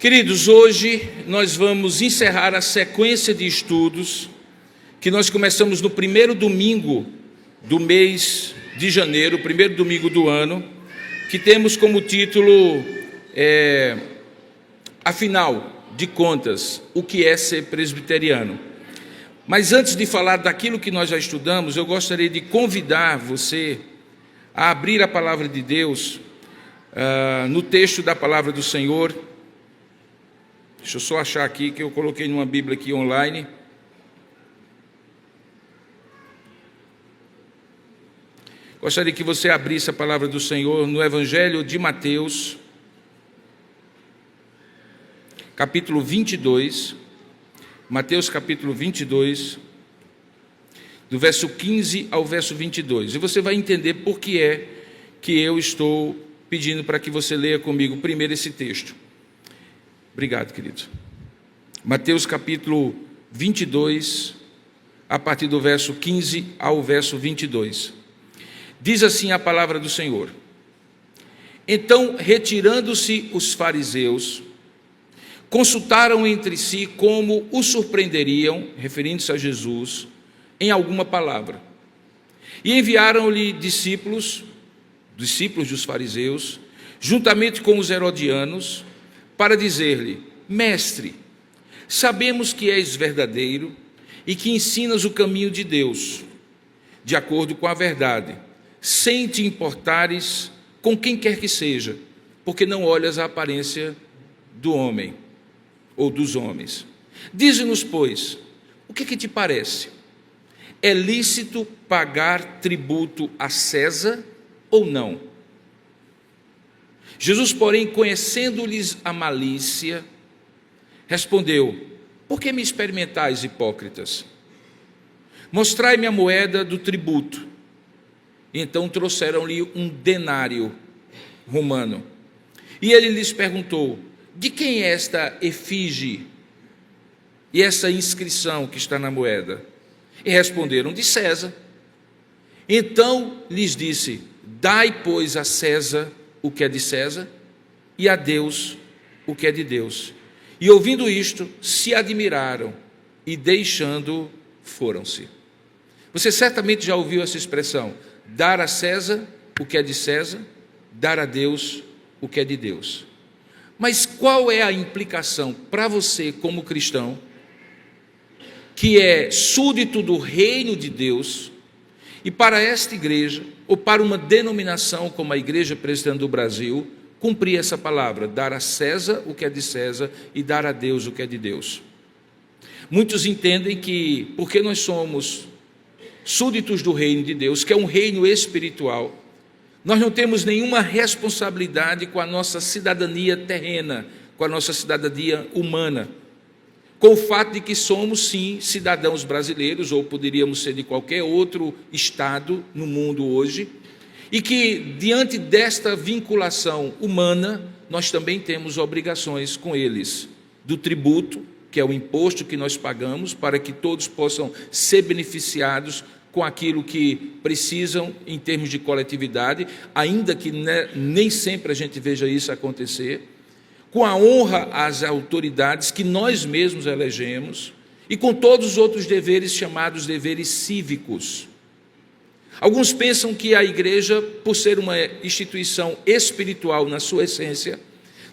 Queridos, hoje nós vamos encerrar a sequência de estudos que nós começamos no primeiro domingo do mês de janeiro, o primeiro domingo do ano, que temos como título, afinal de contas, o que é ser presbiteriano. Mas antes de falar daquilo que nós já estudamos, eu gostaria de convidar você a abrir a palavra de Deus no texto da palavra do Senhor. Deixa eu só achar aqui, que eu coloquei numa Bíblia aqui online. Gostaria que você abrisse a palavra do Senhor no Evangelho de Mateus, capítulo 22. Mateus, capítulo 22, do verso 15 ao verso 22. E você vai entender por que é que eu estou pedindo para que você leia comigo primeiro esse texto. Obrigado, querido. Mateus capítulo 22, a partir do verso 15 ao verso 22. Diz assim a palavra do Senhor: Então, retirando-se os fariseus, consultaram entre si como o surpreenderiam, referindo-se a Jesus, em alguma palavra. E enviaram-lhe discípulos dos fariseus, juntamente com os herodianos, para dizer-lhe: Mestre, sabemos que és verdadeiro e que ensinas o caminho de Deus, de acordo com a verdade, sem te importares com quem quer que seja, porque não olhas a aparência do homem ou dos homens. Dize-nos, pois, o que te parece? É lícito pagar tributo a César ou não? Jesus, porém, conhecendo-lhes a malícia, respondeu: Por que me experimentais, hipócritas? Mostrai-me a moeda do tributo. E então trouxeram-lhe um denário romano. E ele lhes perguntou: De quem é esta efígie e essa inscrição que está na moeda? E responderam: De César. Então lhes disse: Dai, pois, a César o que é de César, e a Deus o que é de Deus. E ouvindo isto, se admiraram, e deixando, foram-se. Você certamente já ouviu essa expressão: dar a César o que é de César, dar a Deus o que é de Deus. Mas qual é a implicação para você como cristão, que é súdito do reino de Deus, e para esta igreja, ou para uma denominação como a Igreja Presbiteriana do Brasil, cumprir essa palavra: dar a César o que é de César e dar a Deus o que é de Deus? Muitos entendem que, porque nós somos súditos do reino de Deus, que é um reino espiritual, nós não temos nenhuma responsabilidade com a nossa cidadania terrena, com a nossa cidadania humana, com o fato de que somos, sim, cidadãos brasileiros, ou poderíamos ser de qualquer outro estado no mundo hoje, e que, diante desta vinculação humana, nós também temos obrigações com eles, do tributo, que é o imposto que nós pagamos, para que todos possam ser beneficiados com aquilo que precisam em termos de coletividade, ainda que nem sempre a gente veja isso acontecer, com a honra às autoridades que nós mesmos elegemos e com todos os outros deveres chamados deveres cívicos. Alguns pensam que a igreja, por ser uma instituição espiritual na sua essência,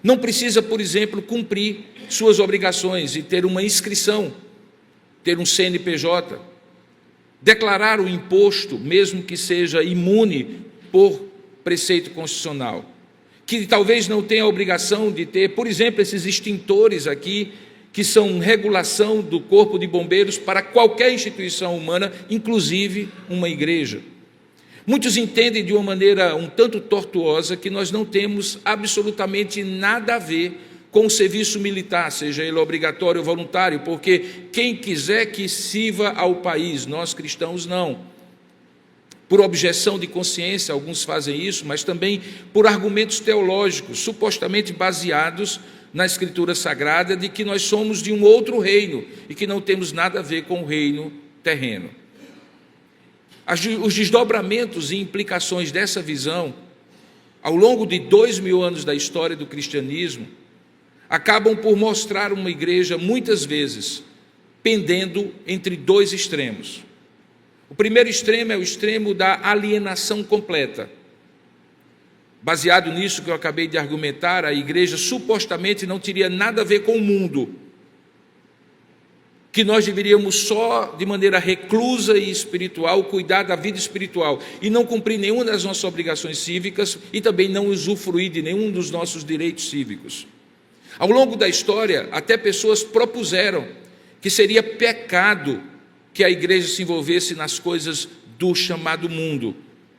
não precisa, por exemplo, cumprir suas obrigações e ter uma inscrição, ter um CNPJ, declarar o imposto, mesmo que seja imune por preceito constitucional, que talvez não tenha a obrigação de ter, por exemplo, esses extintores aqui, que são regulação do corpo de bombeiros para qualquer instituição humana, inclusive uma igreja. Muitos entendem de uma maneira um tanto tortuosa que nós não temos absolutamente nada a ver com o serviço militar, seja ele obrigatório ou voluntário, porque quem quiser que sirva ao país, nós cristãos não. Por objeção de consciência, alguns fazem isso, mas também por argumentos teológicos, supostamente baseados na Escritura Sagrada, de que nós somos de um outro reino e que não temos nada a ver com o reino terreno. Os desdobramentos e implicações dessa visão, ao longo de 2000 anos da história do cristianismo, acabam por mostrar uma igreja, muitas vezes, pendendo entre dois extremos. O primeiro extremo é o extremo da alienação completa. Baseado nisso que eu acabei de argumentar, a igreja supostamente não teria nada a ver com o mundo, que nós deveríamos só, de maneira reclusa e espiritual, cuidar da vida espiritual e não cumprir nenhuma das nossas obrigações cívicas e também não usufruir de nenhum dos nossos direitos cívicos. Ao longo da história, até pessoas propuseram que seria pecado que a igreja se envolvesse nas coisas do chamado mundo,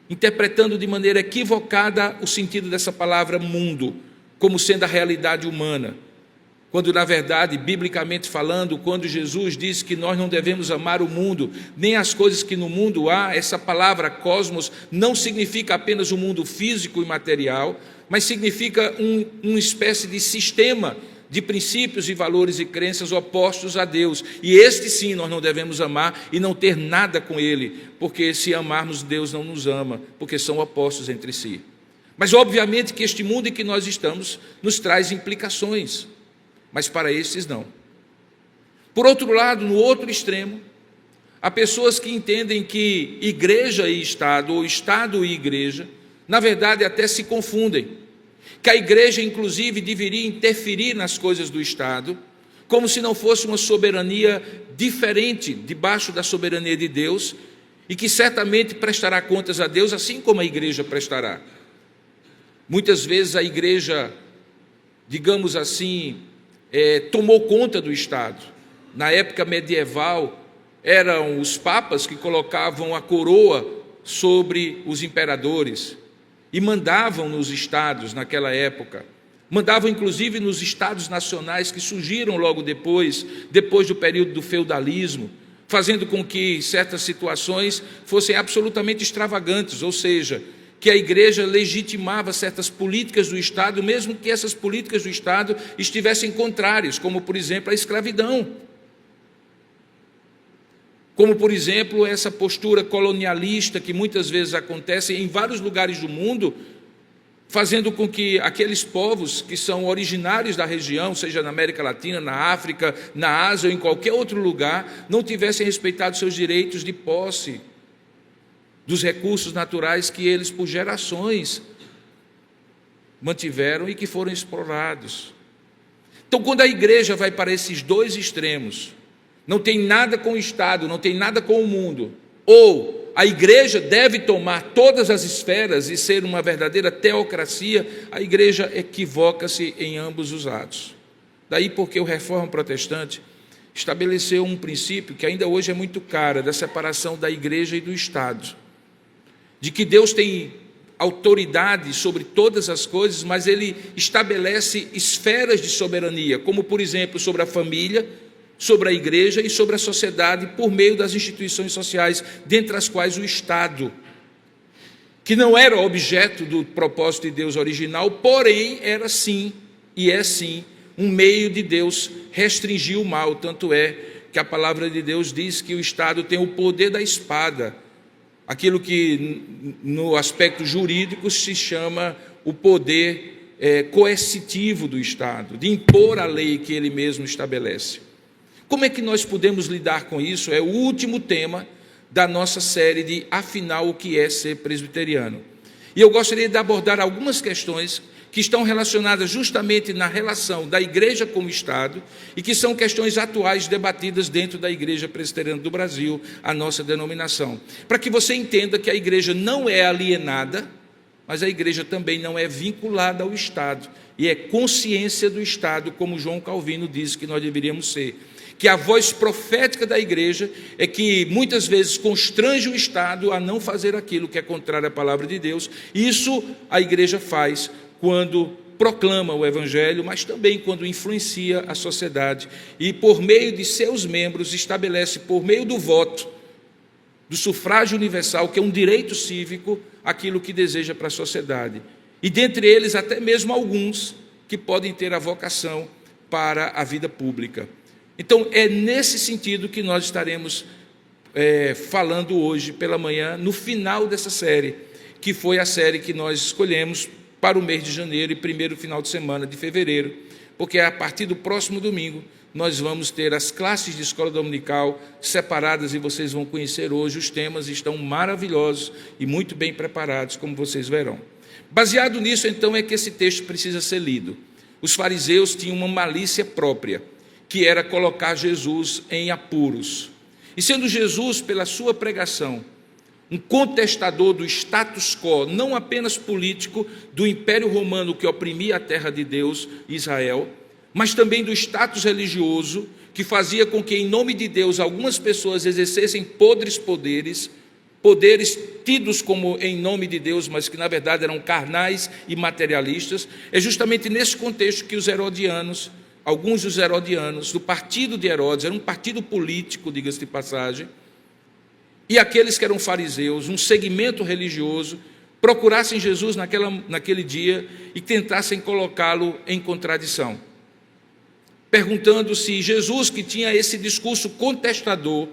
interpretando de maneira equivocada o sentido dessa palavra mundo, como sendo a realidade humana, quando na verdade, biblicamente falando, quando Jesus disse que nós não devemos amar o mundo, nem as coisas que no mundo há, essa palavra cosmos não significa apenas o mundo físico e material, mas significa uma espécie de sistema de princípios e valores e crenças opostos a Deus, e este sim nós não devemos amar e não ter nada com ele, porque se amarmos Deus não nos ama, porque são opostos entre si. Mas obviamente que este mundo em que nós estamos nos traz implicações, mas para estes não. Por outro lado, no outro extremo, há pessoas que entendem que igreja e Estado, ou Estado e igreja, na verdade até se confundem, que a igreja inclusive deveria interferir nas coisas do Estado, como se não fosse uma soberania diferente debaixo da soberania de Deus, e que certamente prestará contas a Deus, assim como a igreja prestará. Muitas vezes a igreja, digamos assim, tomou conta do Estado. Na época medieval, eram os papas que colocavam a coroa sobre os imperadores e mandavam nos estados naquela época. Mandavam inclusive nos estados nacionais que surgiram logo depois do período do feudalismo, fazendo com que certas situações fossem absolutamente extravagantes, ou seja, que a igreja legitimava certas políticas do Estado, mesmo que essas políticas do Estado estivessem contrárias, como, por exemplo, a escravidão. Como, por exemplo, essa postura colonialista que muitas vezes acontece em vários lugares do mundo, fazendo com que aqueles povos que são originários da região, seja na América Latina, na África, na Ásia ou em qualquer outro lugar, não tivessem respeitado seus direitos de posse dos recursos naturais que eles, por gerações, mantiveram e que foram explorados. Então, quando a igreja vai para esses dois extremos, não tem nada com o Estado, não tem nada com o mundo, ou a igreja deve tomar todas as esferas e ser uma verdadeira teocracia, a igreja equivoca-se em ambos os lados. Daí porque o Reforma Protestante estabeleceu um princípio que ainda hoje é muito caro, da separação da igreja e do Estado, de que Deus tem autoridade sobre todas as coisas, mas ele estabelece esferas de soberania, como por exemplo sobre a família, sobre a igreja e sobre a sociedade, por meio das instituições sociais, dentre as quais o Estado, que não era objeto do propósito de Deus original, porém era sim, e é sim, um meio de Deus restringir o mal. Tanto é que a palavra de Deus diz que o Estado tem o poder da espada, aquilo que no aspecto jurídico se chama o poder coercitivo do Estado, de impor a lei que ele mesmo estabelece. Como é que nós podemos lidar com isso? É o último tema da nossa série de Afinal, o que é ser presbiteriano? E eu gostaria de abordar algumas questões que estão relacionadas justamente na relação da igreja com o Estado e que são questões atuais debatidas dentro da Igreja Presbiteriana do Brasil, a nossa denominação. Para que você entenda que a igreja não é alienada, mas a igreja também não é vinculada ao Estado, e é consciência do Estado, como João Calvino diz que nós deveríamos ser. Que a voz profética da igreja é que muitas vezes constrange o Estado a não fazer aquilo que é contrário à palavra de Deus. Isso a igreja faz quando proclama o Evangelho, mas também quando influencia a sociedade e, por meio de seus membros, estabelece, por meio do voto, do sufrágio universal, que é um direito cívico, aquilo que deseja para a sociedade. E dentre eles, até mesmo alguns que podem ter a vocação para a vida pública. Então, é nesse sentido que nós estaremos falando hoje pela manhã, no final dessa série, que foi a série que nós escolhemos para o mês de janeiro e primeiro final de semana de fevereiro, porque a partir do próximo domingo nós vamos ter as classes de escola dominical separadas e vocês vão conhecer hoje. Os temas estão maravilhosos e muito bem preparados, como vocês verão. Baseado nisso, então, é que esse texto precisa ser lido. Os fariseus tinham uma malícia própria, que era colocar Jesus em apuros. E sendo Jesus, pela sua pregação, um contestador do status quo, não apenas político, do Império Romano que oprimia a terra de Deus, Israel, mas também do status religioso, que fazia com que, em nome de Deus, algumas pessoas exercessem podres poderes tidos como em nome de Deus, mas que na verdade eram carnais e materialistas. É justamente nesse contexto que os herodianos, alguns dos herodianos, do partido de Herodes, era um partido político, diga-se de passagem, e aqueles que eram fariseus, um segmento religioso, procurassem Jesus naquele dia e tentassem colocá-lo em contradição, perguntando se Jesus, que tinha esse discurso contestador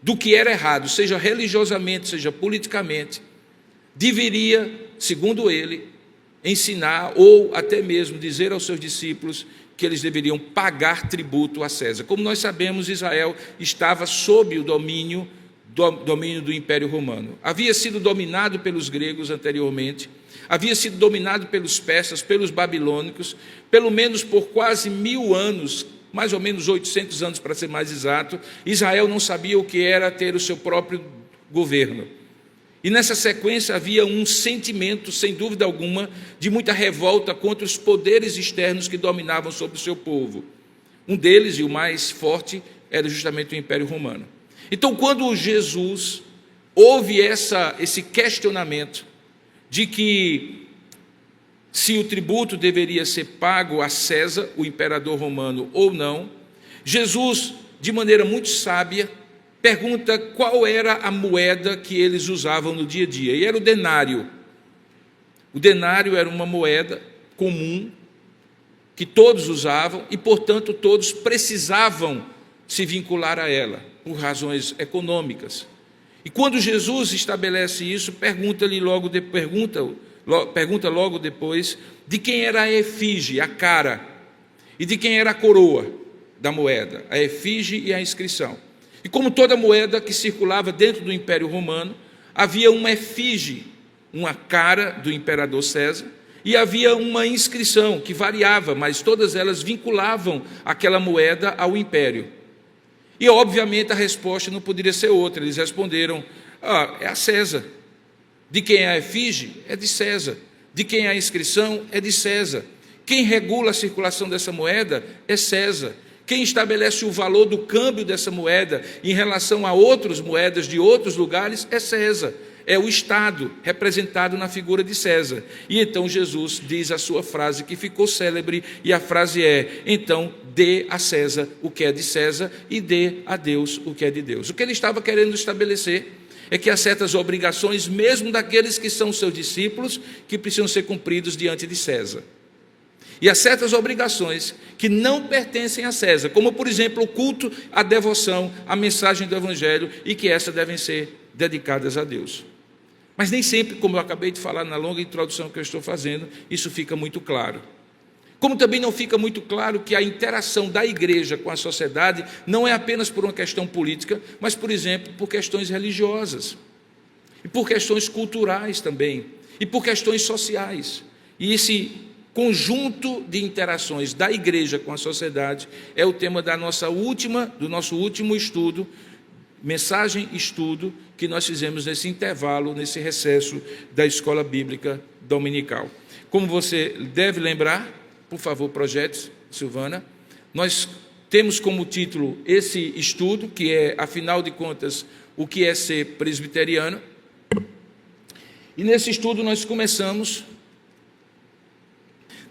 do que era errado, seja religiosamente, seja politicamente, deveria, segundo ele, ensinar ou até mesmo dizer aos seus discípulos que eles deveriam pagar tributo a César. Como nós sabemos, Israel estava sob o domínio do Império Romano. Havia sido dominado pelos gregos anteriormente, havia sido dominado pelos persas, pelos babilônicos, pelo menos por quase 1000 anos, mais ou menos 800 anos para ser mais exato. Israel não sabia o que era ter o seu próprio governo. E nessa sequência havia um sentimento, sem dúvida alguma, de muita revolta contra os poderes externos que dominavam sobre o seu povo. Um deles, e o mais forte, era justamente o Império Romano. Então, quando Jesus houve esse questionamento de que se o tributo deveria ser pago a César, o imperador romano, ou não, Jesus, de maneira muito sábia, pergunta qual era a moeda que eles usavam no dia a dia, e era o denário. O denário era uma moeda comum, que todos usavam, e, portanto, todos precisavam se vincular a ela, por razões econômicas. E quando Jesus estabelece isso, pergunta logo depois de quem era a efígie, a cara, e de quem era a coroa da moeda, a efígie e a inscrição. E como toda moeda que circulava dentro do Império Romano, havia uma efígie, uma cara do imperador César, e havia uma inscrição que variava, mas todas elas vinculavam aquela moeda ao império. E obviamente a resposta não poderia ser outra. Eles responderam: é a César. De quem é a efígie? É de César. De quem é a inscrição? É de César. Quem regula a circulação dessa moeda é César. Quem estabelece o valor do câmbio dessa moeda em relação a outras moedas de outros lugares é César. É o Estado, representado na figura de César. E então Jesus diz a sua frase que ficou célebre, e a frase é: então dê a César o que é de César e dê a Deus o que é de Deus. O que ele estava querendo estabelecer é que há certas obrigações, mesmo daqueles que são seus discípulos, que precisam ser cumpridos diante de César. E há certas obrigações que não pertencem a César, como, por exemplo, o culto, a devoção, a mensagem do Evangelho, e que essas devem ser dedicadas a Deus. Mas nem sempre, como eu acabei de falar na longa introdução que eu estou fazendo, isso fica muito claro. Como também não fica muito claro que a interação da igreja com a sociedade não é apenas por uma questão política, mas, por exemplo, por questões religiosas, e por questões culturais também, e por questões sociais. E esse conjunto de interações da igreja com a sociedade é o tema do nosso último estudo, mensagem-estudo, que nós fizemos nesse intervalo, nesse recesso da Escola Bíblica Dominical. Como você deve lembrar, por favor, projete, Silvana, nós temos como título esse estudo, que é, afinal de contas, o que é ser presbiteriano. E nesse estudo nós começamos.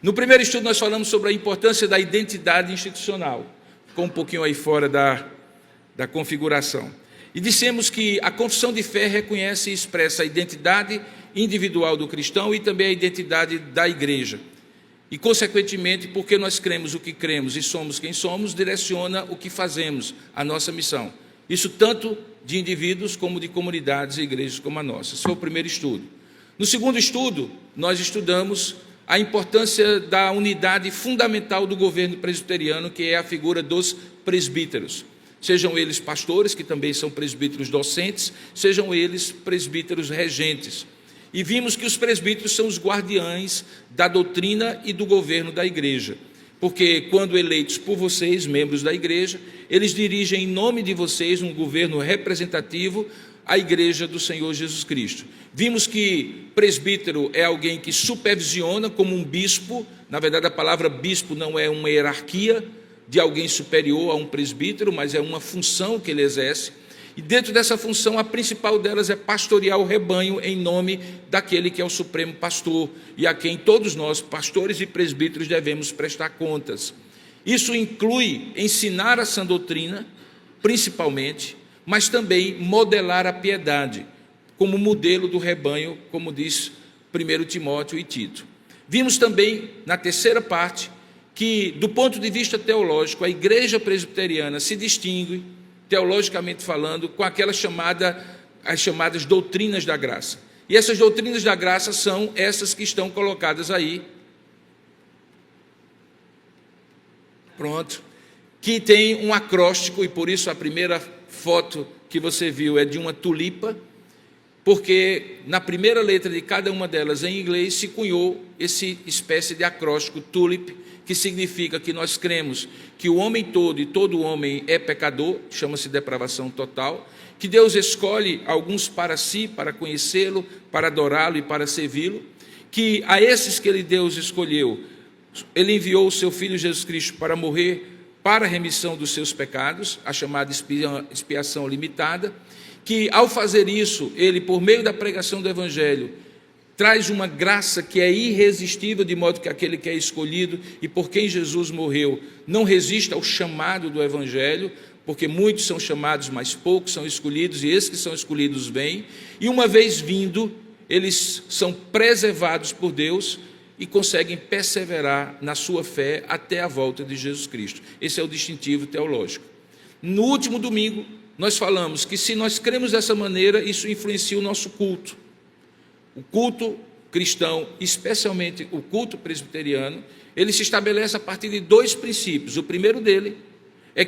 No primeiro estudo nós falamos sobre a importância da identidade institucional. Ficou um pouquinho aí fora da configuração. E dissemos que a confissão de fé reconhece e expressa a identidade individual do cristão e também a identidade da igreja. E, consequentemente, porque nós cremos o que cremos e somos quem somos, direciona o que fazemos, a nossa missão. Isso tanto de indivíduos como de comunidades e igrejas como a nossa. Esse foi o primeiro estudo. No segundo estudo, nós estudamos a importância da unidade fundamental do governo presbiteriano, que é a figura dos presbíteros. Sejam eles pastores, que também são presbíteros docentes, sejam eles presbíteros regentes. E vimos que os presbíteros são os guardiães da doutrina e do governo da igreja, porque quando eleitos por vocês, membros da igreja, eles dirigem em nome de vocês um governo representativo à igreja do Senhor Jesus Cristo. Vimos que presbítero é alguém que supervisiona, como um bispo. Na verdade, a palavra bispo não é uma hierarquia de alguém superior a um presbítero, mas é uma função que ele exerce. E dentro dessa função, a principal delas é pastorear o rebanho em nome daquele que é o supremo pastor e a quem todos nós, pastores e presbíteros, devemos prestar contas. Isso inclui ensinar a sã doutrina, principalmente, mas também modelar a piedade, como modelo do rebanho, como diz 1 Timóteo e Tito. Vimos também, na terceira parte, que, do ponto de vista teológico, a igreja presbiteriana se distingue, teologicamente falando, com as chamadas doutrinas da graça. E essas doutrinas da graça são essas que estão colocadas aí. Pronto. Que tem um acróstico, e por isso a primeira foto que você viu é de uma tulipa, porque na primeira letra de cada uma delas em inglês se cunhou esse espécie de acróstico tulip, que significa que nós cremos que o homem todo e todo homem é pecador, chama-se depravação total, que Deus escolhe alguns para si, para conhecê-lo, para adorá-lo e para servi-lo, que a esses que Deus escolheu, ele enviou o seu Filho Jesus Cristo para morrer para a remissão dos seus pecados, a chamada expiação limitada, que ao fazer isso, ele, por meio da pregação do Evangelho, traz uma graça que é irresistível, de modo que aquele que é escolhido e por quem Jesus morreu não resiste ao chamado do Evangelho, porque muitos são chamados, mas poucos são escolhidos, e esses que são escolhidos vêm, e uma vez vindo, eles são preservados por Deus e conseguem perseverar na sua fé até a volta de Jesus Cristo. Esse é o distintivo teológico. No último domingo, nós falamos que se nós cremos dessa maneira, isso influencia o nosso culto. O culto cristão, especialmente o culto presbiteriano, ele se estabelece a partir de dois princípios. O primeiro deles é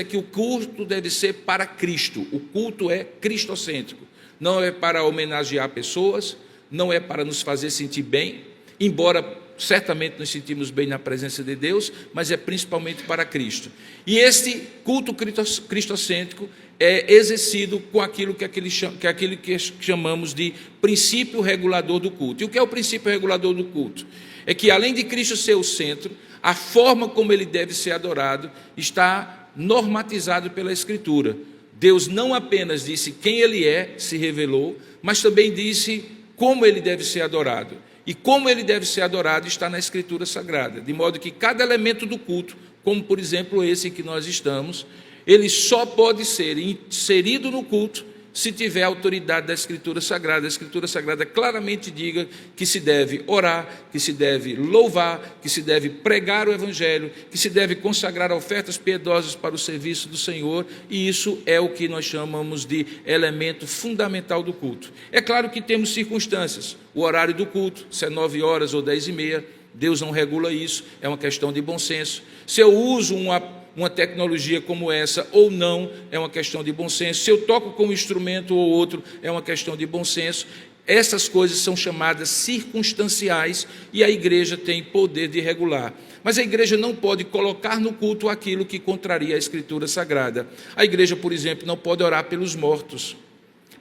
que o culto deve ser para Cristo. O culto é cristocêntrico. Não é para homenagear pessoas, não é para nos fazer sentir bem, embora certamente nos sentimos bem na presença de Deus, mas é principalmente para Cristo. E este culto cristocêntrico é exercido com aquilo que chamamos de princípio regulador do culto. E o que é o princípio regulador do culto? É que, além de Cristo ser o centro, a forma como ele deve ser adorado está normatizado pela Escritura. Deus não apenas disse quem ele é, se revelou, mas também disse como ele deve ser adorado. E como ele deve ser adorado está na Escritura Sagrada, de modo que cada elemento do culto, como por exemplo esse em que nós estamos, ele só pode ser inserido no culto se tiver a autoridade da Escritura Sagrada. A Escritura Sagrada claramente diga que se deve orar, que se deve louvar, que se deve pregar o Evangelho, que se deve consagrar ofertas piedosas para o serviço do Senhor, e isso é o que nós chamamos de elemento fundamental do culto. É claro que temos circunstâncias, o horário do culto, se é 9 horas ou 10h30, Deus não regula isso, é uma questão de bom senso. Se eu uso uma tecnologia como essa ou não, é uma questão de bom senso. Se eu toco com um instrumento ou outro, é uma questão de bom senso. Essas coisas são chamadas circunstanciais e a igreja tem poder de regular. Mas a igreja não pode colocar no culto aquilo que contraria a Escritura Sagrada. A igreja, por exemplo, não pode orar pelos mortos,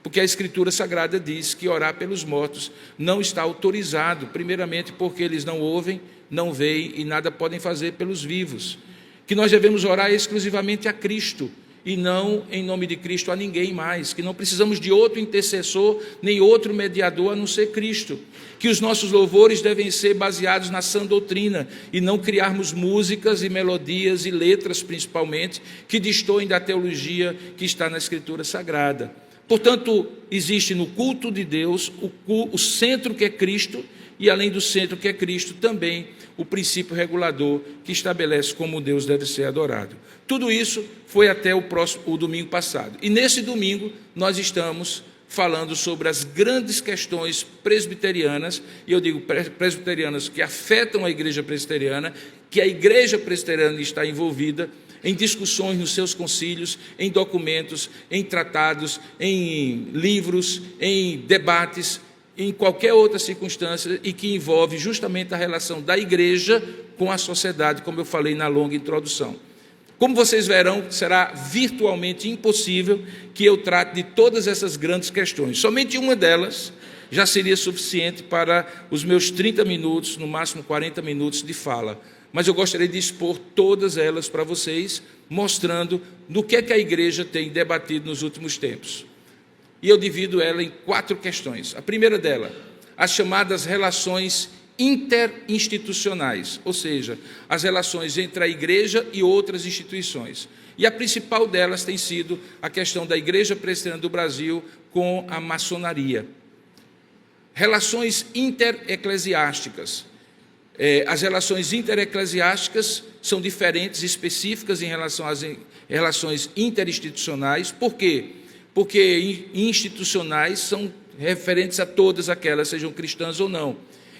porque a Escritura Sagrada diz que orar pelos mortos não está autorizado, primeiramente porque eles não ouvem, não veem e nada podem fazer pelos vivos. Que nós devemos orar exclusivamente a Cristo e não em nome de Cristo a ninguém mais, que não precisamos de outro intercessor nem outro mediador a não ser Cristo, que os nossos louvores devem ser baseados na sã doutrina e não criarmos músicas e melodias e letras principalmente que destoem da teologia que está na Escritura Sagrada. Portanto, existe no culto de Deus o centro que é Cristo e, além do centro que é Cristo, também o princípio regulador que estabelece como Deus deve ser adorado. Tudo isso foi até o domingo passado. E nesse domingo nós estamos falando sobre as grandes questões presbiterianas, e eu digo presbiterianas que afetam a igreja presbiteriana, que a igreja presbiteriana está envolvida em discussões nos seus concílios, em documentos, em tratados, em livros, em debates, em qualquer outra circunstância, e que envolve justamente a relação da igreja com a sociedade, como eu falei na longa introdução. Como vocês verão, será virtualmente impossível que eu trate de todas essas grandes questões. Somente uma delas já seria suficiente para os meus 30 minutos, no máximo 40 minutos de fala. Mas eu gostaria de expor todas elas para vocês, mostrando no que a igreja tem debatido nos últimos tempos. E eu divido ela em 4 questões. A primeira dela, as chamadas relações interinstitucionais, ou seja, as relações entre a igreja e outras instituições. E a principal delas tem sido a questão da Igreja Presbiteriana do Brasil com a maçonaria. Relações intereclesiásticas. As relações intereclesiásticas são diferentes, específicas em relação às relações interinstitucionais. Por quê? Porque institucionais são referentes a todas aquelas, sejam cristãs ou não.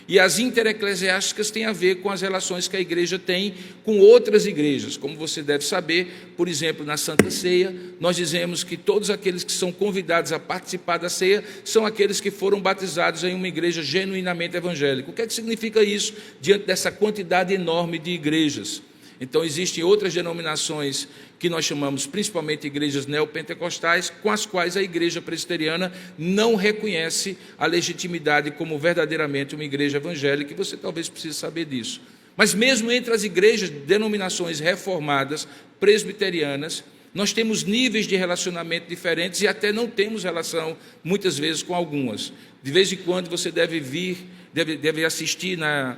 E as intereclesiásticas têm a ver com as relações que a igreja tem com outras igrejas. Como você deve saber, por exemplo, na Santa Ceia, nós dizemos que todos aqueles que são convidados a participar da ceia são aqueles que foram batizados em uma igreja genuinamente evangélica. O que é que significa isso diante dessa quantidade enorme de igrejas? Então, existem outras denominações que nós chamamos principalmente igrejas neopentecostais, com as quais a igreja presbiteriana não reconhece a legitimidade como verdadeiramente uma igreja evangélica, e você talvez precise saber disso. Mas mesmo entre as igrejas, denominações reformadas, presbiterianas, nós temos níveis de relacionamento diferentes e até não temos relação, muitas vezes, com algumas. De vez em quando você deve assistir na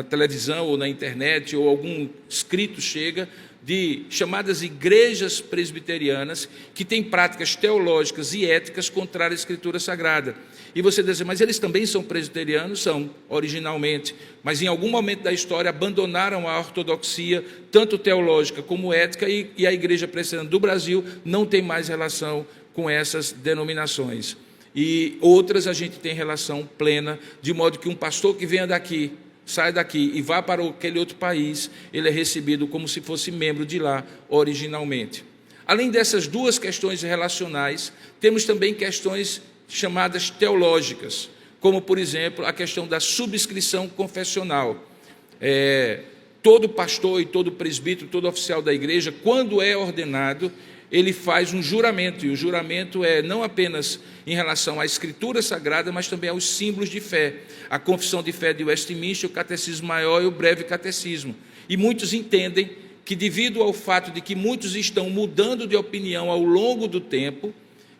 televisão ou na internet, ou algum escrito chega de chamadas igrejas presbiterianas que têm práticas teológicas e éticas contrárias à Escritura Sagrada. E você diz, mas eles também são presbiterianos? São, originalmente, mas em algum momento da história abandonaram a ortodoxia, tanto teológica como ética, e a Igreja Presbiteriana do Brasil não tem mais relação com essas denominações. E outras a gente tem relação plena, de modo que um pastor que venha daqui, sai daqui e vá para aquele outro país, ele é recebido como se fosse membro de lá originalmente. Além dessas 2 questões relacionais, temos também questões chamadas teológicas, como, por exemplo, a questão da subscrição confessional. Todo pastor e todo presbítero, todo oficial da igreja, quando é ordenado, ele faz um juramento, e o juramento é não apenas em relação à Escritura Sagrada, mas também aos símbolos de fé, a confissão de fé de Westminster, o Catecismo Maior e o Breve Catecismo. E muitos entendem que, devido ao fato de que muitos estão mudando de opinião ao longo do tempo,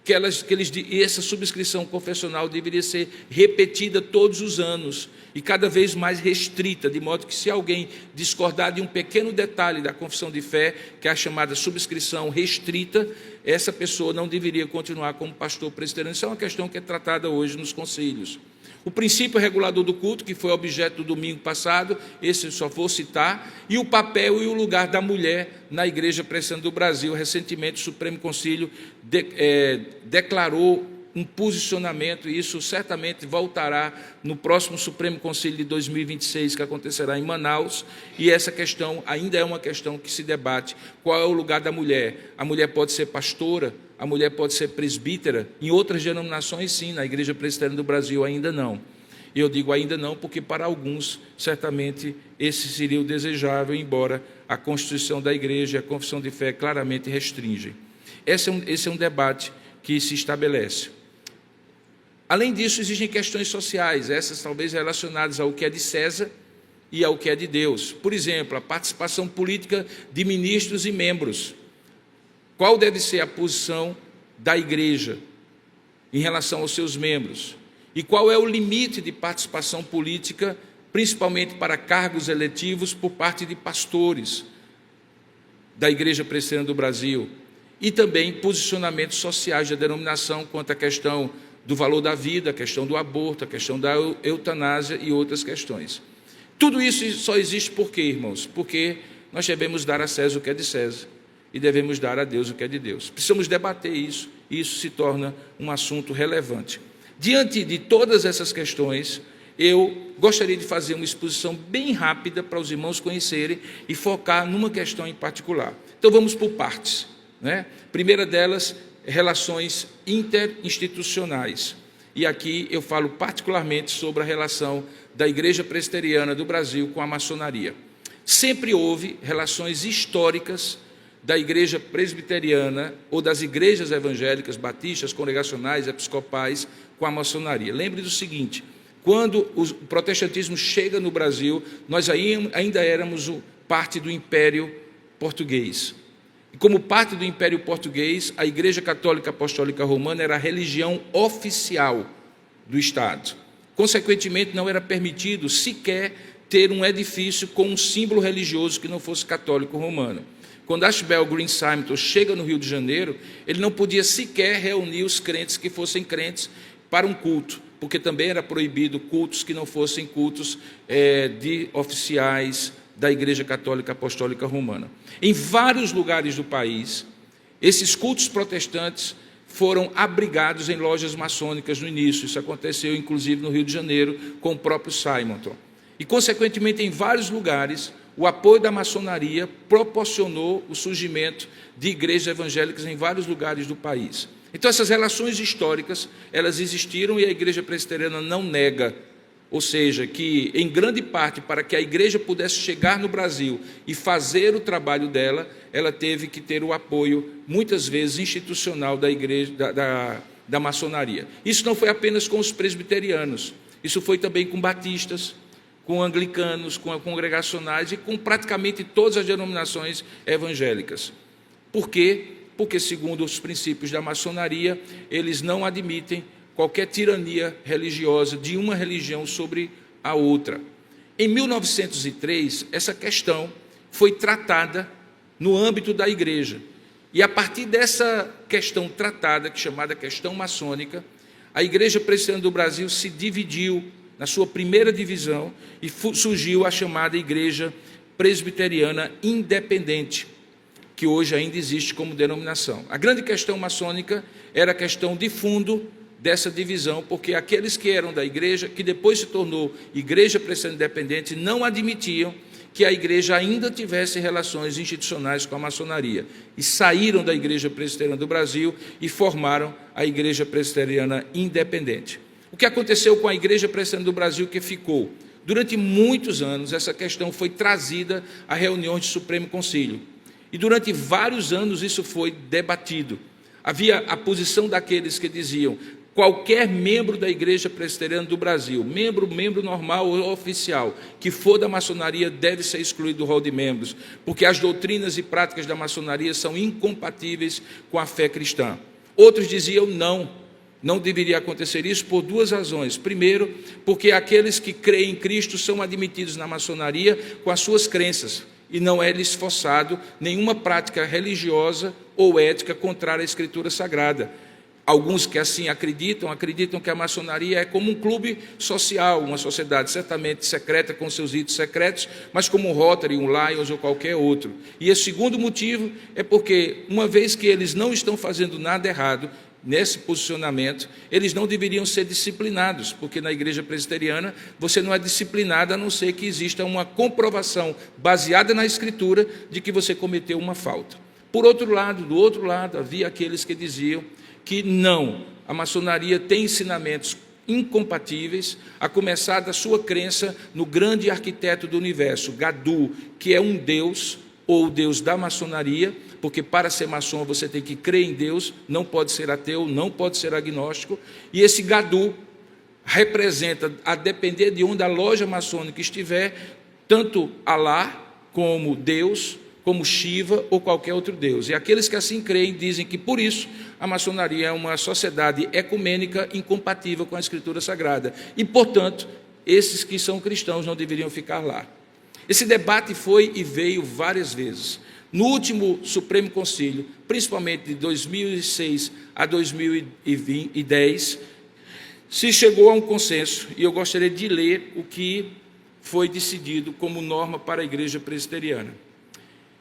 que essa subscrição confessional deveria ser repetida todos os anos e cada vez mais restrita, de modo que, se alguém discordar de um pequeno detalhe da confissão de fé, que é a chamada subscrição restrita, essa pessoa não deveria continuar como pastor presbiteriano. Isso é uma questão que é tratada hoje nos concílios. O princípio regulador do culto, que foi objeto do domingo passado, esse eu só vou citar, e o papel e o lugar da mulher na Igreja Presbiteriana do Brasil. Recentemente, o Supremo Concílio declarou um posicionamento, e isso certamente voltará no próximo Supremo Concílio de 2026, que acontecerá em Manaus, e essa questão ainda é uma questão que se debate. Qual é o lugar da mulher? A mulher pode ser pastora? A mulher pode ser presbítera? Em outras denominações, sim, na Igreja Presbiteriana do Brasil ainda não. E eu digo ainda não, porque para alguns, certamente, esse seria o desejável, embora a Constituição da Igreja e a Confissão de Fé claramente restringem. Esse é um debate que se estabelece. Além disso, existem questões sociais, essas talvez relacionadas ao que é de César e ao que é de Deus. Por exemplo, a participação política de ministros e membros. Qual deve ser a posição da igreja em relação aos seus membros? E qual é o limite de participação política, principalmente para cargos eletivos, por parte de pastores da Igreja Presbiteriana do Brasil? E também posicionamentos sociais da denominação quanto à questão do valor da vida, a questão do aborto, a questão da eutanásia e outras questões. Tudo isso só existe por quê, irmãos? Porque nós devemos dar a César o que é de César e devemos dar a Deus o que é de Deus. Precisamos debater isso, e isso se torna um assunto relevante. Diante de todas essas questões, eu gostaria de fazer uma exposição bem rápida para os irmãos conhecerem e focar numa questão em particular. Então vamos por partes, né? Primeira delas, relações interinstitucionais. E aqui eu falo particularmente sobre a relação da Igreja Presbiteriana do Brasil com a maçonaria. Sempre houve relações históricas da Igreja Presbiteriana ou das igrejas evangélicas, batistas, congregacionais, episcopais com a maçonaria. Lembre do seguinte: quando o protestantismo chega no Brasil, nós ainda éramos parte do Império Português. E como parte do Império Português, a Igreja Católica Apostólica Romana era a religião oficial do Estado. Consequentemente, não era permitido sequer ter um edifício com um símbolo religioso que não fosse católico romano. Quando Ashbel Green Simonton chega no Rio de Janeiro, ele não podia sequer reunir os crentes que fossem crentes para um culto, porque também era proibido cultos que não fossem cultos de oficiais da Igreja Católica Apostólica Romana. Em vários lugares do país, esses cultos protestantes foram abrigados em lojas maçônicas no início. Isso aconteceu, inclusive, no Rio de Janeiro, com o próprio Simonton. E, consequentemente, em vários lugares, o apoio da maçonaria proporcionou o surgimento de igrejas evangélicas em vários lugares do país. Então, essas relações históricas, elas existiram e a Igreja Presbiteriana não nega. Ou seja, que, em grande parte, para que a igreja pudesse chegar no Brasil e fazer o trabalho dela, ela teve que ter o apoio, muitas vezes, institucional da igreja, da maçonaria. Isso não foi apenas com os presbiterianos, isso foi também com batistas, com anglicanos, com congregacionais e com praticamente todas as denominações evangélicas. Por quê? Porque, segundo os princípios da maçonaria, eles não admitem qualquer tirania religiosa de uma religião sobre a outra. Em 1903, essa questão foi tratada no âmbito da igreja. E a partir dessa questão tratada, chamada questão maçônica, a Igreja Presbiteriana do Brasil se dividiu na sua primeira divisão e surgiu a chamada Igreja Presbiteriana Independente, que hoje ainda existe como denominação. A grande questão maçônica era a questão de fundo dessa divisão, porque aqueles que eram da igreja, que depois se tornou Igreja Presbiteriana Independente, não admitiam que a igreja ainda tivesse relações institucionais com a maçonaria, e saíram da Igreja Presbiteriana do Brasil e formaram a Igreja Presbiteriana Independente. O que aconteceu com a Igreja Presbiteriana do Brasil que ficou? Durante muitos anos, essa questão foi trazida a reuniões de Supremo Concílio, e durante vários anos isso foi debatido. Havia a posição daqueles que diziam: qualquer membro da Igreja Presbiteriana do Brasil, membro normal ou oficial, que for da maçonaria, deve ser excluído do rol de membros, porque as doutrinas e práticas da maçonaria são incompatíveis com a fé cristã. Outros diziam não deveria acontecer isso por duas razões. Primeiro, porque aqueles que creem em Cristo são admitidos na maçonaria com as suas crenças, e não é-lhes forçado nenhuma prática religiosa ou ética contrária à Escritura Sagrada. Alguns que assim acreditam que a maçonaria é como um clube social, uma sociedade certamente secreta com seus ritos secretos, mas como um Rotary, um Lions ou qualquer outro. E o segundo motivo é porque, uma vez que eles não estão fazendo nada errado nesse posicionamento, eles não deveriam ser disciplinados, porque na Igreja Presbiteriana você não é disciplinado a não ser que exista uma comprovação baseada na Escritura de que você cometeu uma falta. Por outro lado, do outro lado, havia aqueles que diziam que não, a maçonaria tem ensinamentos incompatíveis, a começar da sua crença no grande arquiteto do universo, Gadu, que é um Deus, ou o Deus da maçonaria, porque para ser maçom você tem que crer em Deus, não pode ser ateu, não pode ser agnóstico, e esse Gadu representa, a depender de onde a loja maçônica estiver, tanto Alá como Deus, como Shiva ou qualquer outro Deus. E aqueles que assim creem dizem que, por isso, a maçonaria é uma sociedade ecumênica incompatível com a Escritura Sagrada. E, portanto, esses que são cristãos não deveriam ficar lá. Esse debate foi e veio várias vezes. No último Supremo Concílio, principalmente de 2006 a 2010, se chegou a um consenso, e eu gostaria de ler o que foi decidido como norma para a Igreja Presbiteriana.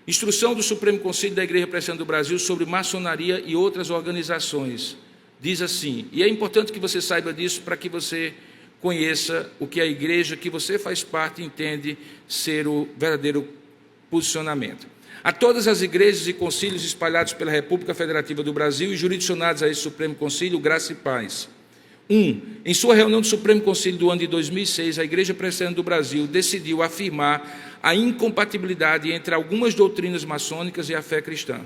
Instrução do Supremo Conselho da Igreja Presbiteriana do Brasil sobre maçonaria e outras organizações. Diz assim, e é importante que você saiba disso para que você conheça o que a igreja que você faz parte entende ser o verdadeiro posicionamento. A todas as igrejas e concílios espalhados pela República Federativa do Brasil e jurisdicionados a esse Supremo Conselho, graça e paz. Em sua reunião do Supremo Conselho do ano de 2006, a Igreja Presbiteriana do Brasil decidiu afirmar a incompatibilidade entre algumas doutrinas maçônicas e a fé cristã.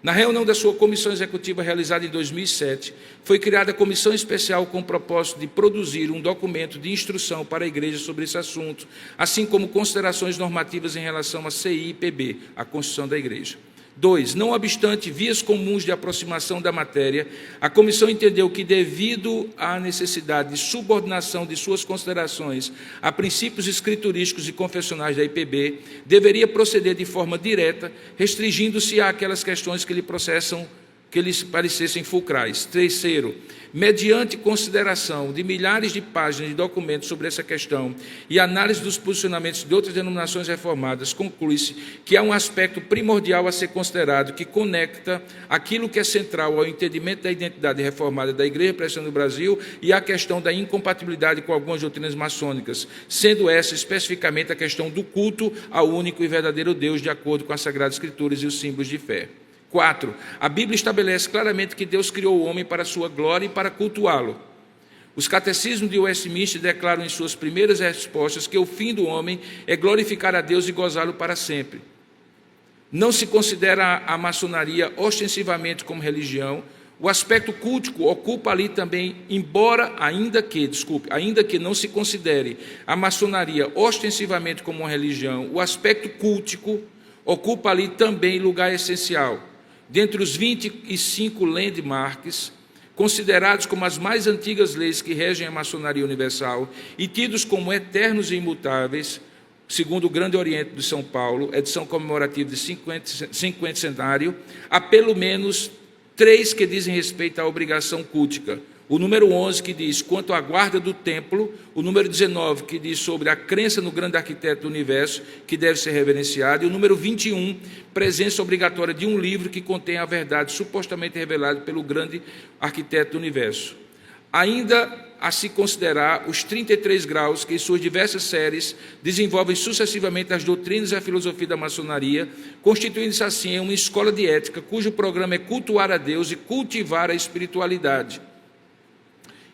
Na reunião da sua comissão executiva realizada em 2007, foi criada a comissão especial com o propósito de produzir um documento de instrução para a Igreja sobre esse assunto, assim como considerações normativas em relação à CIPB, a Constituição da Igreja. 2. Não obstante vias comuns de aproximação da matéria, a comissão entendeu que, devido à necessidade de subordinação de suas considerações a princípios escriturísticos e confessionais da IPB, deveria proceder de forma direta, restringindo-se àquelas questões que lhes parecessem fulcrais. Terceiro, mediante consideração de milhares de páginas de documentos sobre essa questão e análise dos posicionamentos de outras denominações reformadas, conclui-se que há um aspecto primordial a ser considerado que conecta aquilo que é central ao entendimento da identidade reformada da Igreja Presbiteriana do Brasil e a questão da incompatibilidade com algumas doutrinas maçônicas, sendo essa especificamente a questão do culto ao único e verdadeiro Deus, de acordo com as Sagradas Escrituras e os símbolos de fé. 4. A Bíblia estabelece claramente que Deus criou o homem para a sua glória e para cultuá-lo. Os catecismos de Westminster declaram em suas primeiras respostas que o fim do homem é glorificar a Deus e gozá-lo para sempre. Não se considera a maçonaria ostensivamente como religião. O aspecto cultico ocupa ali também, ainda que não se considere a maçonaria ostensivamente como uma religião, o aspecto cultico ocupa ali também lugar essencial. Dentre os 25 landmarks, considerados como as mais antigas leis que regem a maçonaria universal e tidos como eternos e imutáveis, segundo o Grande Oriente de São Paulo, edição comemorativa de 50 centenário, há pelo menos 3 que dizem respeito à obrigação cultica. O número 11, que diz quanto à guarda do templo, o número 19, que diz sobre a crença no grande arquiteto do universo, que deve ser reverenciado, e o número 21, presença obrigatória de um livro que contém a verdade supostamente revelada pelo grande arquiteto do universo. Ainda a se considerar os 33 graus que, em suas diversas séries, desenvolvem sucessivamente as doutrinas e a filosofia da maçonaria, constituindo-se assim uma escola de ética, cujo programa é cultuar a Deus e cultivar a espiritualidade.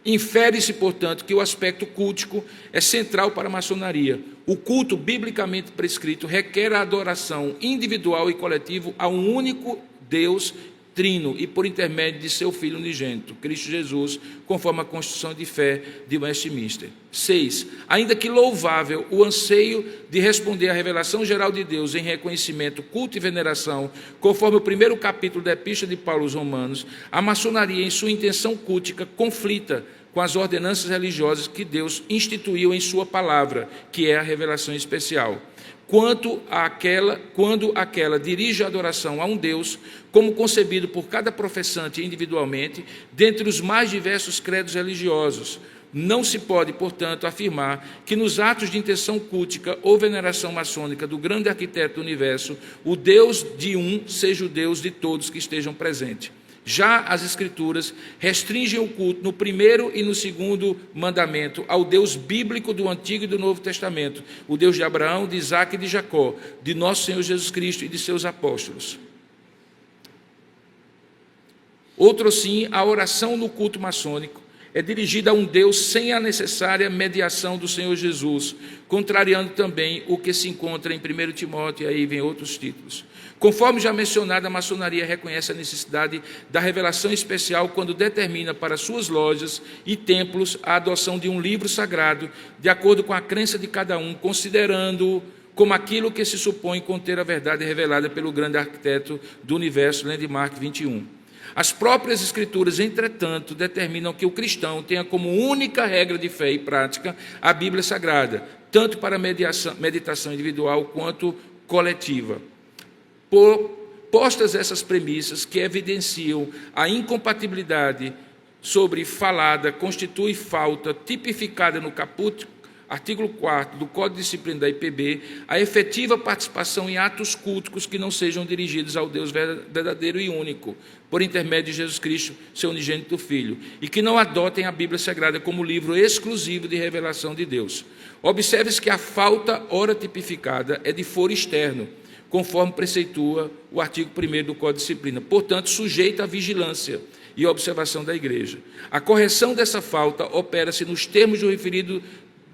Infere-se, portanto, que o aspecto cultico é central para a maçonaria. O culto biblicamente prescrito requer a adoração individual e coletiva a um único Deus trino e por intermédio de seu Filho unigênito, Cristo Jesus, conforme a Constituição de Fé de Westminster. 6. Ainda que louvável o anseio de responder à revelação geral de Deus em reconhecimento, culto e veneração, conforme o primeiro capítulo da Epístola de Paulo aos Romanos, a maçonaria, em sua intenção cultica, conflita com as ordenanças religiosas que Deus instituiu em sua palavra, que é a revelação especial. Quando aquela dirige a adoração a um Deus, como concebido por cada professante individualmente, dentre os mais diversos credos religiosos, não se pode, portanto, afirmar que nos atos de intenção cultica ou veneração maçônica do grande arquiteto do universo, o Deus de um seja o Deus de todos que estejam presentes. Já as Escrituras restringem o culto no primeiro e no segundo mandamento ao Deus bíblico do Antigo e do Novo Testamento, o Deus de Abraão, de Isaque e de Jacó, de nosso Senhor Jesus Cristo e de seus apóstolos. Outro sim, a oração no culto maçônico é dirigida a um Deus sem a necessária mediação do Senhor Jesus, contrariando também o que se encontra em 1 Timóteo, e aí vem outros títulos. Conforme já mencionado, a maçonaria reconhece a necessidade da revelação especial quando determina para suas lojas e templos a adoção de um livro sagrado, de acordo com a crença de cada um, considerando-o como aquilo que se supõe conter a verdade revelada pelo grande arquiteto do universo, Landmark 21. As próprias Escrituras, entretanto, determinam que o cristão tenha como única regra de fé e prática a Bíblia Sagrada, tanto para meditação individual quanto coletiva. Postas essas premissas que evidenciam a incompatibilidade sobre falada, constitui falta tipificada no caput artigo 4º do Código de Disciplina da IPB, a efetiva participação em atos cultos que não sejam dirigidos ao Deus verdadeiro e único, por intermédio de Jesus Cristo, seu unigênito Filho, e que não adotem a Bíblia Sagrada como livro exclusivo de revelação de Deus. Observe-se que a falta ora tipificada é de foro externo, conforme preceitua o artigo 1º do Código de Disciplina, portanto, sujeita à vigilância e observação da igreja. A correção dessa falta opera-se nos termos do referido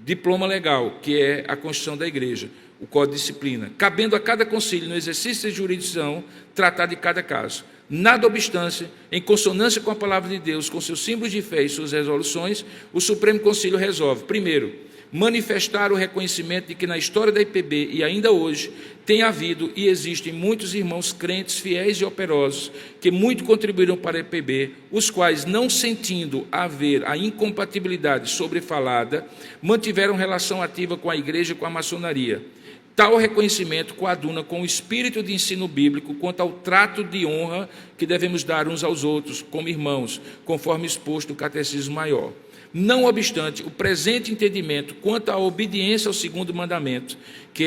diploma legal, que é a Constituição da Igreja, o Código de Disciplina, cabendo a cada concílio, no exercício da jurisdição, tratar de cada caso. Nada obstante, em consonância com a palavra de Deus, com seus símbolos de fé e suas resoluções, o Supremo Concílio resolve, primeiro, manifestar o reconhecimento de que na história da IPB e ainda hoje tem havido e existem muitos irmãos crentes, fiéis e operosos que muito contribuíram para a IPB, os quais, não sentindo haver a incompatibilidade sobrefalada, mantiveram relação ativa com a Igreja e com a maçonaria. Tal reconhecimento coaduna com o espírito de ensino bíblico quanto ao trato de honra que devemos dar uns aos outros, como irmãos, conforme exposto no Catecismo Maior. Não obstante, o presente entendimento quanto à obediência ao segundo mandamento, que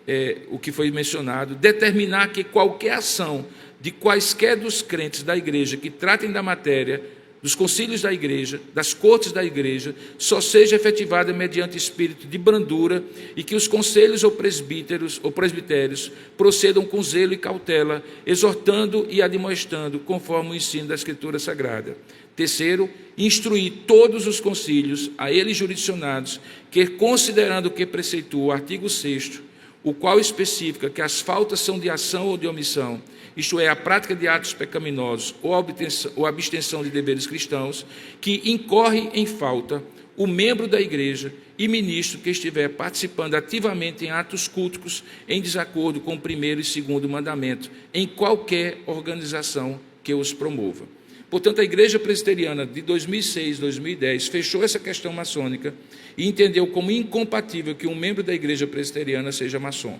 é o que foi mencionado, determinar que qualquer ação de quaisquer dos crentes da igreja que tratem da matéria, dos concílios da igreja, das cortes da igreja, só seja efetivada mediante espírito de brandura e que os conselhos ou presbitérios procedam com zelo e cautela, exortando e admoestando, conforme o ensino da Escritura Sagrada. Terceiro, instruir todos os concílios, a eles jurisdicionados, que, considerando o que preceitua o artigo 6º, o qual especifica que as faltas são de ação ou de omissão, isto é, a prática de atos pecaminosos ou a abstenção de deveres cristãos, que incorre em falta o membro da igreja e ministro que estiver participando ativamente em atos cultos em desacordo com o primeiro e segundo mandamento, em qualquer organização que os promova. Portanto, a Igreja Presbiteriana de 2006, 2010, fechou essa questão maçônica e entendeu como incompatível que um membro da Igreja Presbiteriana seja maçom.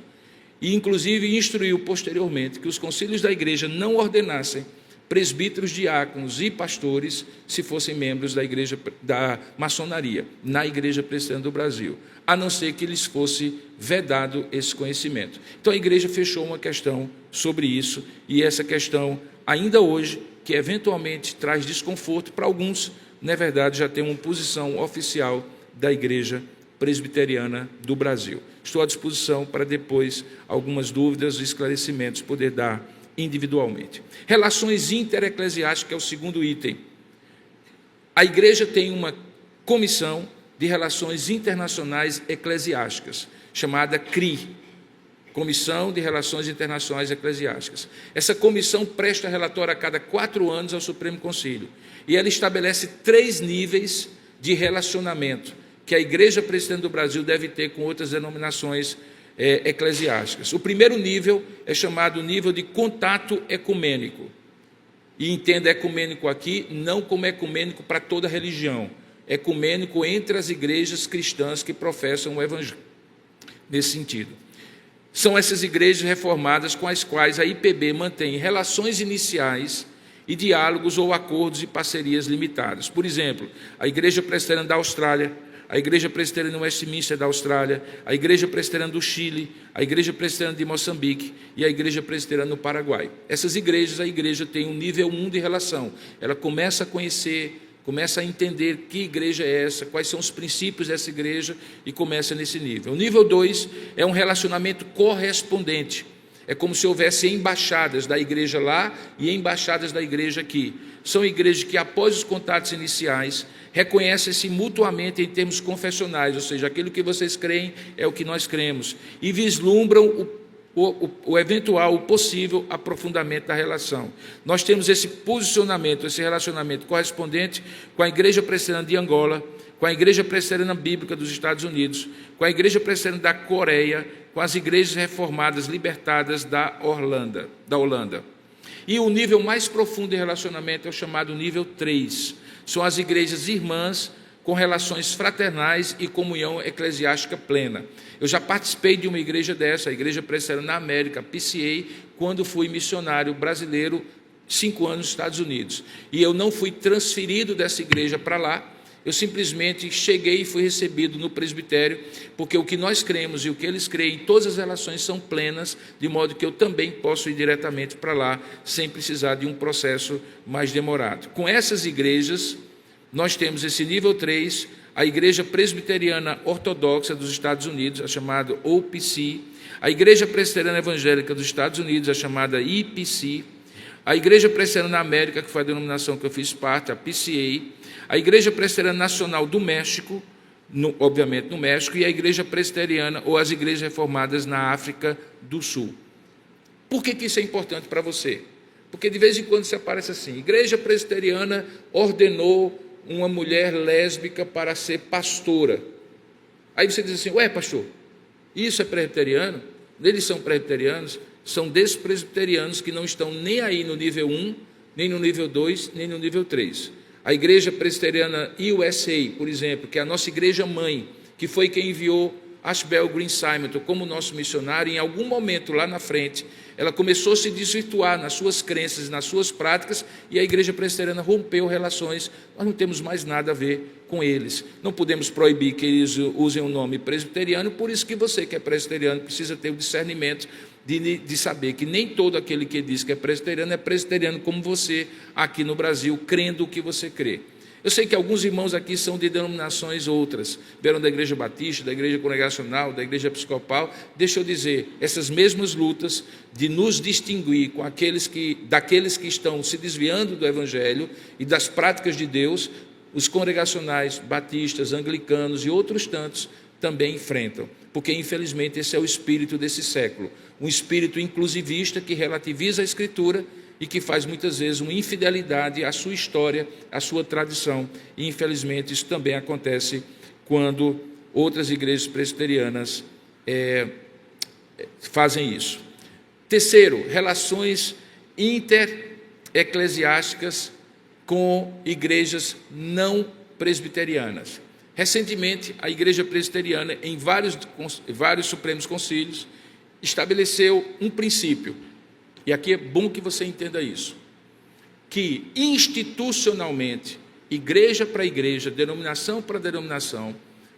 E, inclusive, instruiu posteriormente que os concílios da Igreja não ordenassem presbíteros, diáconos e pastores se fossem membros da maçonaria, na Igreja Presbiteriana do Brasil, a não ser que lhes fosse vedado esse conhecimento. Então, a Igreja fechou uma questão sobre isso, e essa questão, ainda hoje, que eventualmente traz desconforto para alguns, na verdade, já tem uma posição oficial da Igreja Presbiteriana do Brasil. Estou à disposição para depois algumas dúvidas e esclarecimentos poder dar individualmente. Relações intereclesiásticas é o segundo item. A Igreja tem uma comissão de relações internacionais eclesiásticas, chamada CRI, Comissão de Relações Internacionais Eclesiásticas. Essa comissão presta relatório a cada 4 anos ao Supremo Concílio, e ela estabelece 3 níveis de relacionamento que a Igreja Presbiteriana do Brasil deve ter com outras denominações eclesiásticas. O primeiro nível é chamado nível de contato ecumênico. E entenda ecumênico aqui não como ecumênico para toda religião, ecumênico entre as igrejas cristãs que professam o Evangelho. Nesse sentido, são essas igrejas reformadas com as quais a IPB mantém relações iniciais e diálogos ou acordos e parcerias limitadas. Por exemplo, a Igreja Presbiteriana da Austrália, a Igreja Presbiteriana Westminster da Austrália, a Igreja Presbiteriana do Chile, a Igreja Presbiteriana de Moçambique e a Igreja Presbiteriana do Paraguai. Essas igrejas, a igreja tem um nível 1 de relação. Ela começa a conhecer, começa a entender que igreja é essa, quais são os princípios dessa igreja e começa nesse nível. O nível 2 é um relacionamento correspondente. É como se houvesse embaixadas da igreja lá e embaixadas da igreja aqui. São igrejas que, após os contatos iniciais, reconhecem-se mutuamente em termos confessionais, ou seja, aquilo que vocês creem é o que nós cremos, e vislumbram o eventual, o possível aprofundamento da relação. Nós temos esse posicionamento, esse relacionamento correspondente com a Igreja Presbiteriana de Angola, com a Igreja Presbiteriana Bíblica dos Estados Unidos, com a Igreja Presbiteriana da Coreia, com as igrejas reformadas libertadas da Holanda. E o nível mais profundo de relacionamento é o chamado nível 3. São as igrejas irmãs com relações fraternais e comunhão eclesiástica plena. Eu já participei de uma igreja dessa, a Igreja Presbiteriana na América, PCA, quando fui missionário brasileiro 5 anos nos Estados Unidos. E eu não fui transferido dessa igreja para lá, Eu simplesmente cheguei e fui recebido no presbitério, porque o que nós cremos e o que eles creem, todas as relações são plenas, de modo que eu também posso ir diretamente para lá, sem precisar de um processo mais demorado. Com essas igrejas, nós temos esse nível 3, a Igreja Presbiteriana Ortodoxa dos Estados Unidos, a chamada OPC, a Igreja Presbiteriana Evangélica dos Estados Unidos, a chamada IPC, a Igreja Presbiteriana na América, que foi a denominação que eu fiz parte, a PCA, a Igreja Presbiteriana Nacional do México, obviamente no México, e a Igreja Presbiteriana, ou as Igrejas Reformadas na África do Sul. Por que isso é importante para você? Porque de vez em quando você aparece assim, Igreja Presbiteriana ordenou uma mulher lésbica para ser pastora. Aí você diz assim, ué, pastor, isso é presbiteriano? Eles são presbiterianos? São desses presbiterianos que não estão nem aí no nível 1, nem no nível 2, nem no nível 3. A Igreja Presbiteriana USA, por exemplo, que é a nossa igreja mãe, que foi quem enviou Ashbel Green Simonton como nosso missionário, em algum momento lá na frente, ela começou a se desvirtuar nas suas crenças, nas suas práticas, e a Igreja Presbiteriana rompeu relações. Nós não temos mais nada a ver com eles. Não podemos proibir que eles usem o nome presbiteriano, por isso que você que é presbiteriano precisa ter o discernimento de saber que nem todo aquele que diz que é presbiteriano como você aqui no Brasil, crendo o que você crê. Eu sei que alguns irmãos aqui são de denominações outras, vieram da Igreja Batista, da Igreja Congregacional, da Igreja Episcopal. Deixa eu dizer, essas mesmas lutas de nos distinguir com daqueles que estão se desviando do Evangelho e das práticas de Deus, os congregacionais, batistas, anglicanos e outros tantos também enfrentam, porque infelizmente esse é o espírito desse século, um espírito inclusivista que relativiza a Escritura e que faz muitas vezes uma infidelidade à sua história, à sua tradição, e infelizmente isso também acontece quando outras igrejas presbiterianas fazem isso. Terceiro, relações intereclesiásticas com igrejas não presbiterianas. Recentemente, a Igreja Presbiteriana, em vários Supremos Concílios, estabeleceu um princípio, e aqui é bom que você entenda isso, que institucionalmente, igreja para igreja, denominação para denominação,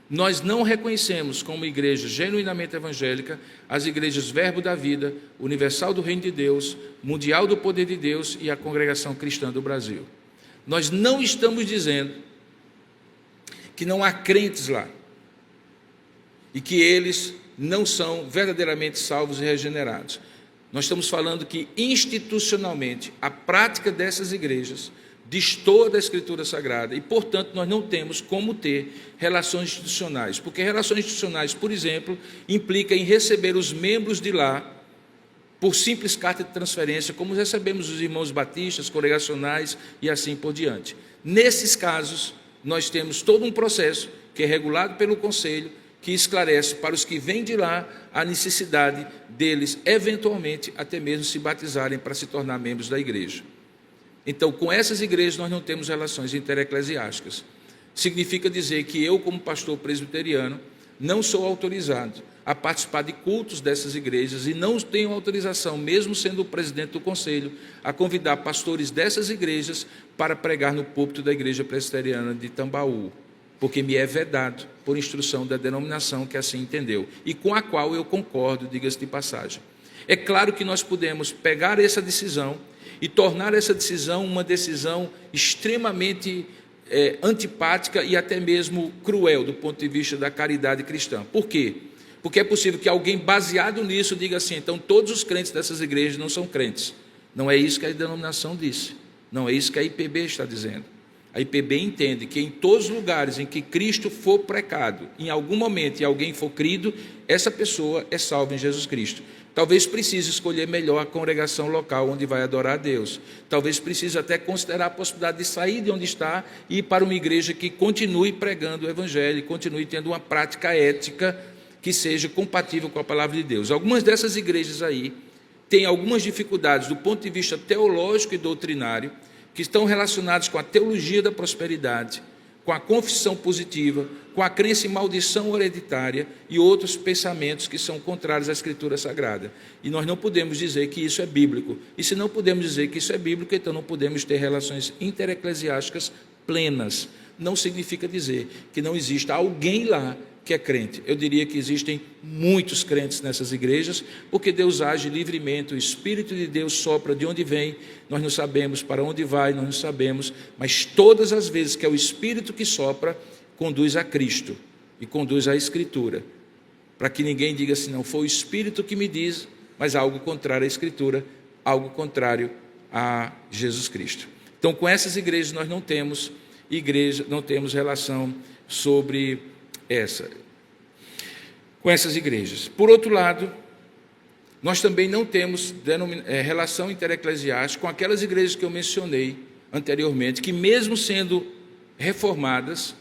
nós não reconhecemos como igreja genuinamente evangélica as igrejas Verbo da Vida, Universal do Reino de Deus, Mundial do Poder de Deus e a Congregação Cristã do Brasil. Nós não estamos dizendo que não há crentes lá e que eles não são verdadeiramente salvos e regenerados. Nós estamos falando que institucionalmente a prática dessas igrejas destoa da Escritura Sagrada e, portanto, nós não temos como ter relações institucionais, porque relações institucionais, por exemplo, implica em receber os membros de lá por simples carta de transferência, como recebemos os irmãos batistas, congregacionais e assim por diante. Nesses casos, nós temos todo um processo que é regulado pelo Conselho, que esclarece para os que vêm de lá a necessidade deles, eventualmente, até mesmo se batizarem para se tornar membros da igreja. Então, com essas igrejas, nós não temos relações intereclesiásticas. Significa dizer que eu, como pastor presbiteriano, não sou autorizado a participar de cultos dessas igrejas e não tenho autorização, mesmo sendo o presidente do conselho, a convidar pastores dessas igrejas para pregar no púlpito da Igreja Presbiteriana de Tambaú, porque me é vedado por instrução da denominação que assim entendeu, e com a qual eu concordo, diga-se de passagem. É claro que nós podemos pegar essa decisão e tornar essa decisão uma decisão extremamente antipática e até mesmo cruel do ponto de vista da caridade cristã. Por quê? Porque é possível que alguém baseado nisso diga assim, então todos os crentes dessas igrejas não são crentes. Não é isso que a denominação disse, não é isso que a IPB está dizendo. A IPB entende que em todos os lugares em que Cristo for pregado, em algum momento e alguém for crido, essa pessoa é salva em Jesus Cristo. Talvez precise escolher melhor a congregação local onde vai adorar a Deus. Talvez precise até considerar a possibilidade de sair de onde está e ir para uma igreja que continue pregando o Evangelho, continue tendo uma prática ética que seja compatível com a palavra de Deus. Algumas dessas igrejas aí têm algumas dificuldades do ponto de vista teológico e doutrinário, que estão relacionados com a teologia da prosperidade, com a confissão positiva, com a crença em maldição hereditária e outros pensamentos que são contrários à Escritura Sagrada. E nós não podemos dizer que isso é bíblico. E se não podemos dizer que isso é bíblico, então não podemos ter relações intereclesiásticas plenas. não significa dizer que não exista alguém lá que é crente. Eu diria que existem muitos crentes nessas igrejas, porque Deus age livremente, o Espírito de Deus sopra de onde vem, nós não sabemos, para onde vai, nós não sabemos, mas todas as vezes que é o Espírito que sopra, conduz a Cristo e conduz à Escritura, para que ninguém diga assim, não, foi o Espírito que me diz, mas algo contrário à Escritura, algo contrário a Jesus Cristo. Então, com essas igrejas nós não temos relação sobre com essas igrejas. Por outro lado, nós também não temos relação intereclesiástica com aquelas igrejas que eu mencionei anteriormente, que mesmo sendo reformadas,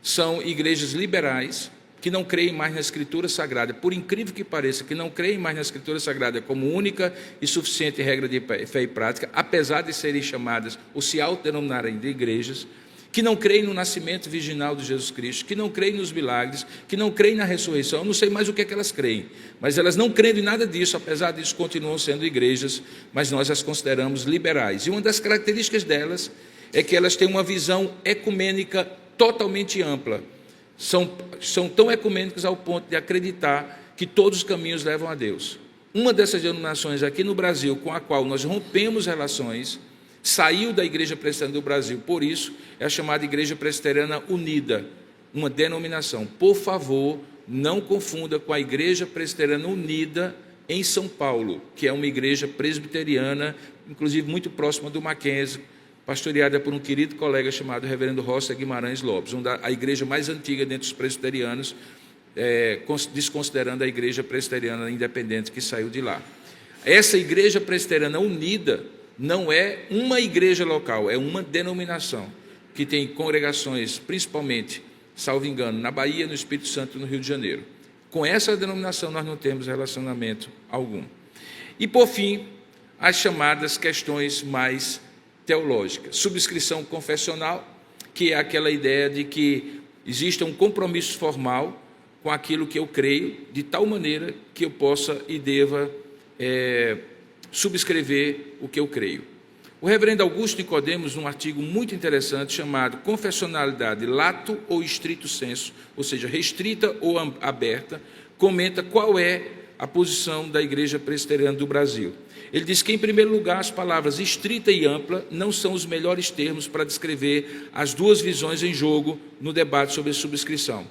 são igrejas liberais, que não creem mais na Escritura Sagrada, por incrível que pareça, que não creem mais na Escritura Sagrada como única e suficiente regra de fé e prática, apesar de serem chamadas ou se autodenominarem de igrejas, que não creem no nascimento virginal de Jesus Cristo, que não creem nos milagres, que não creem na ressurreição. Eu não sei mais o que é que elas creem, mas elas não creem em nada disso, apesar disso continuam sendo igrejas, mas nós as consideramos liberais. E uma das características delas é que elas têm uma visão ecumênica totalmente ampla. São tão ecumênicos ao ponto de acreditar que todos os caminhos levam a Deus. Uma dessas denominações aqui no Brasil, com a qual nós rompemos relações, saiu da Igreja Presbiteriana do Brasil, por isso é a chamada Igreja Presbiteriana Unida, uma denominação. Por favor, não confunda com a Igreja Presbiteriana Unida em São Paulo, que é uma igreja presbiteriana, inclusive muito próxima do Mackenzie, pastoreada por um querido colega chamado Reverendo Roça Guimarães Lopes, a igreja mais antiga dentre os presbiterianos, desconsiderando a Igreja Presbiteriana Independente que saiu de lá. Essa Igreja Presbiteriana Unida não é uma igreja local, é uma denominação que tem congregações, principalmente, salvo engano, na Bahia, no Espírito Santo e no Rio de Janeiro. Com essa denominação nós não temos relacionamento algum. E, por fim, as chamadas questões mais teológicas. Subscrição confessional, que é aquela ideia de que exista um compromisso formal com aquilo que eu creio, de tal maneira que eu possa e deva subscrever o que eu creio. O reverendo Augusto Nicodemos, num artigo muito interessante chamado Confessionalidade lato ou stricto sensu, ou seja, restrita ou aberta, comenta qual é a posição da Igreja Presbiteriana do Brasil. Ele diz que, em primeiro lugar, as palavras estrita e ampla não são os melhores termos para descrever as duas visões em jogo no debate sobre a subscrição.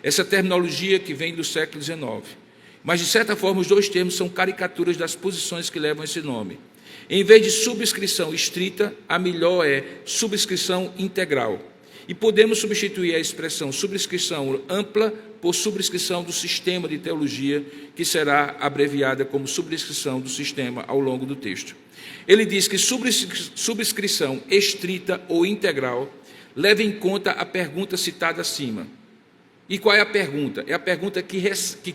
Essa terminologia que vem do século XIX. Mas, de certa forma, os dois termos são caricaturas das posições que levam esse nome. Em vez de subscrição estrita, a melhor é subscrição integral. E podemos substituir a expressão subscrição ampla por subscrição do sistema de teologia, que será abreviada como subscrição do sistema ao longo do texto. Ele diz que subscrição estrita ou integral leva em conta a pergunta citada acima. E qual é a pergunta? É a pergunta que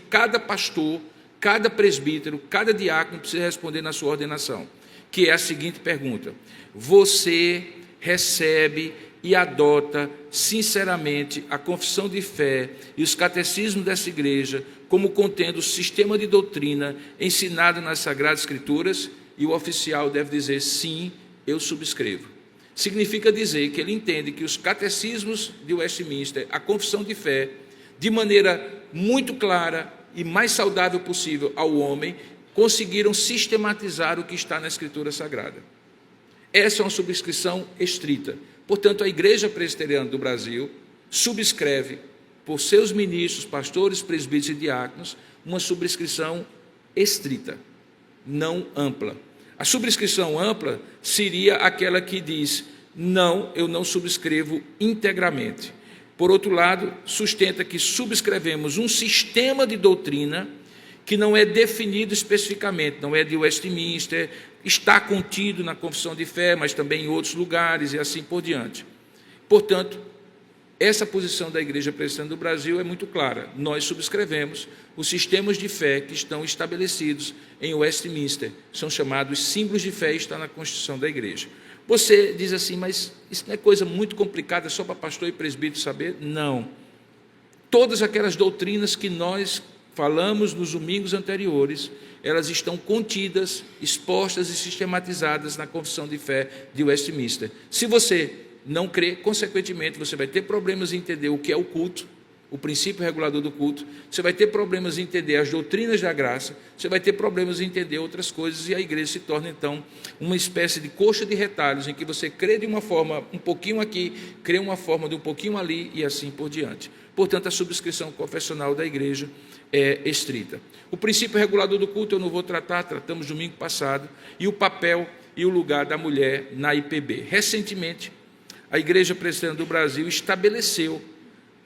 cada pastor, cada presbítero, cada diácono precisa responder na sua ordenação, que é a seguinte pergunta: você recebe e adota sinceramente a confissão de fé e os catecismos dessa igreja como contendo o sistema de doutrina ensinado nas Sagradas Escrituras? E o oficial deve dizer: sim, eu subscrevo. Significa dizer que ele entende que os catecismos de Westminster, a confissão de fé, de maneira muito clara e mais saudável possível ao homem, conseguiram sistematizar o que está na Escritura Sagrada. Essa é uma subscrição estrita. Portanto, a Igreja Presbiteriana do Brasil subscreve, por seus ministros, pastores, presbíteros e diáconos, uma subscrição estrita, não ampla. A subscrição ampla seria aquela que diz: não, eu não subscrevo integramente. Por outro lado, sustenta que subscrevemos um sistema de doutrina que não é definido especificamente, não é de Westminster, está contido na confissão de fé, mas também em outros lugares e assim por diante. Portanto, essa posição da Igreja Presbiteriana do Brasil é muito clara. Nós subscrevemos os sistemas de fé que estão estabelecidos em Westminster, são chamados símbolos de fé e está na Constituição da Igreja. Você diz assim, mas isso não é coisa muito complicada, só para pastor e presbítero saber? Não. Todas aquelas doutrinas que nós falamos nos domingos anteriores, elas estão contidas, expostas e sistematizadas na Confissão de Fé de Westminster. Se você não crê, consequentemente, você vai ter problemas em entender o que é o culto, o princípio regulador do culto, você vai ter problemas em entender as doutrinas da graça, você vai ter problemas em entender outras coisas, e a igreja se torna, então, uma espécie de coxa de retalhos, em que você crê de uma forma um pouquinho aqui, crê uma forma de um pouquinho ali, e assim por diante. Portanto, a subscrição confessional da igreja é estrita. O princípio regulador do culto eu não vou tratar, tratamos domingo passado, e o papel e o lugar da mulher na IPB. Recentemente, a Igreja Presbiteriana do Brasil estabeleceu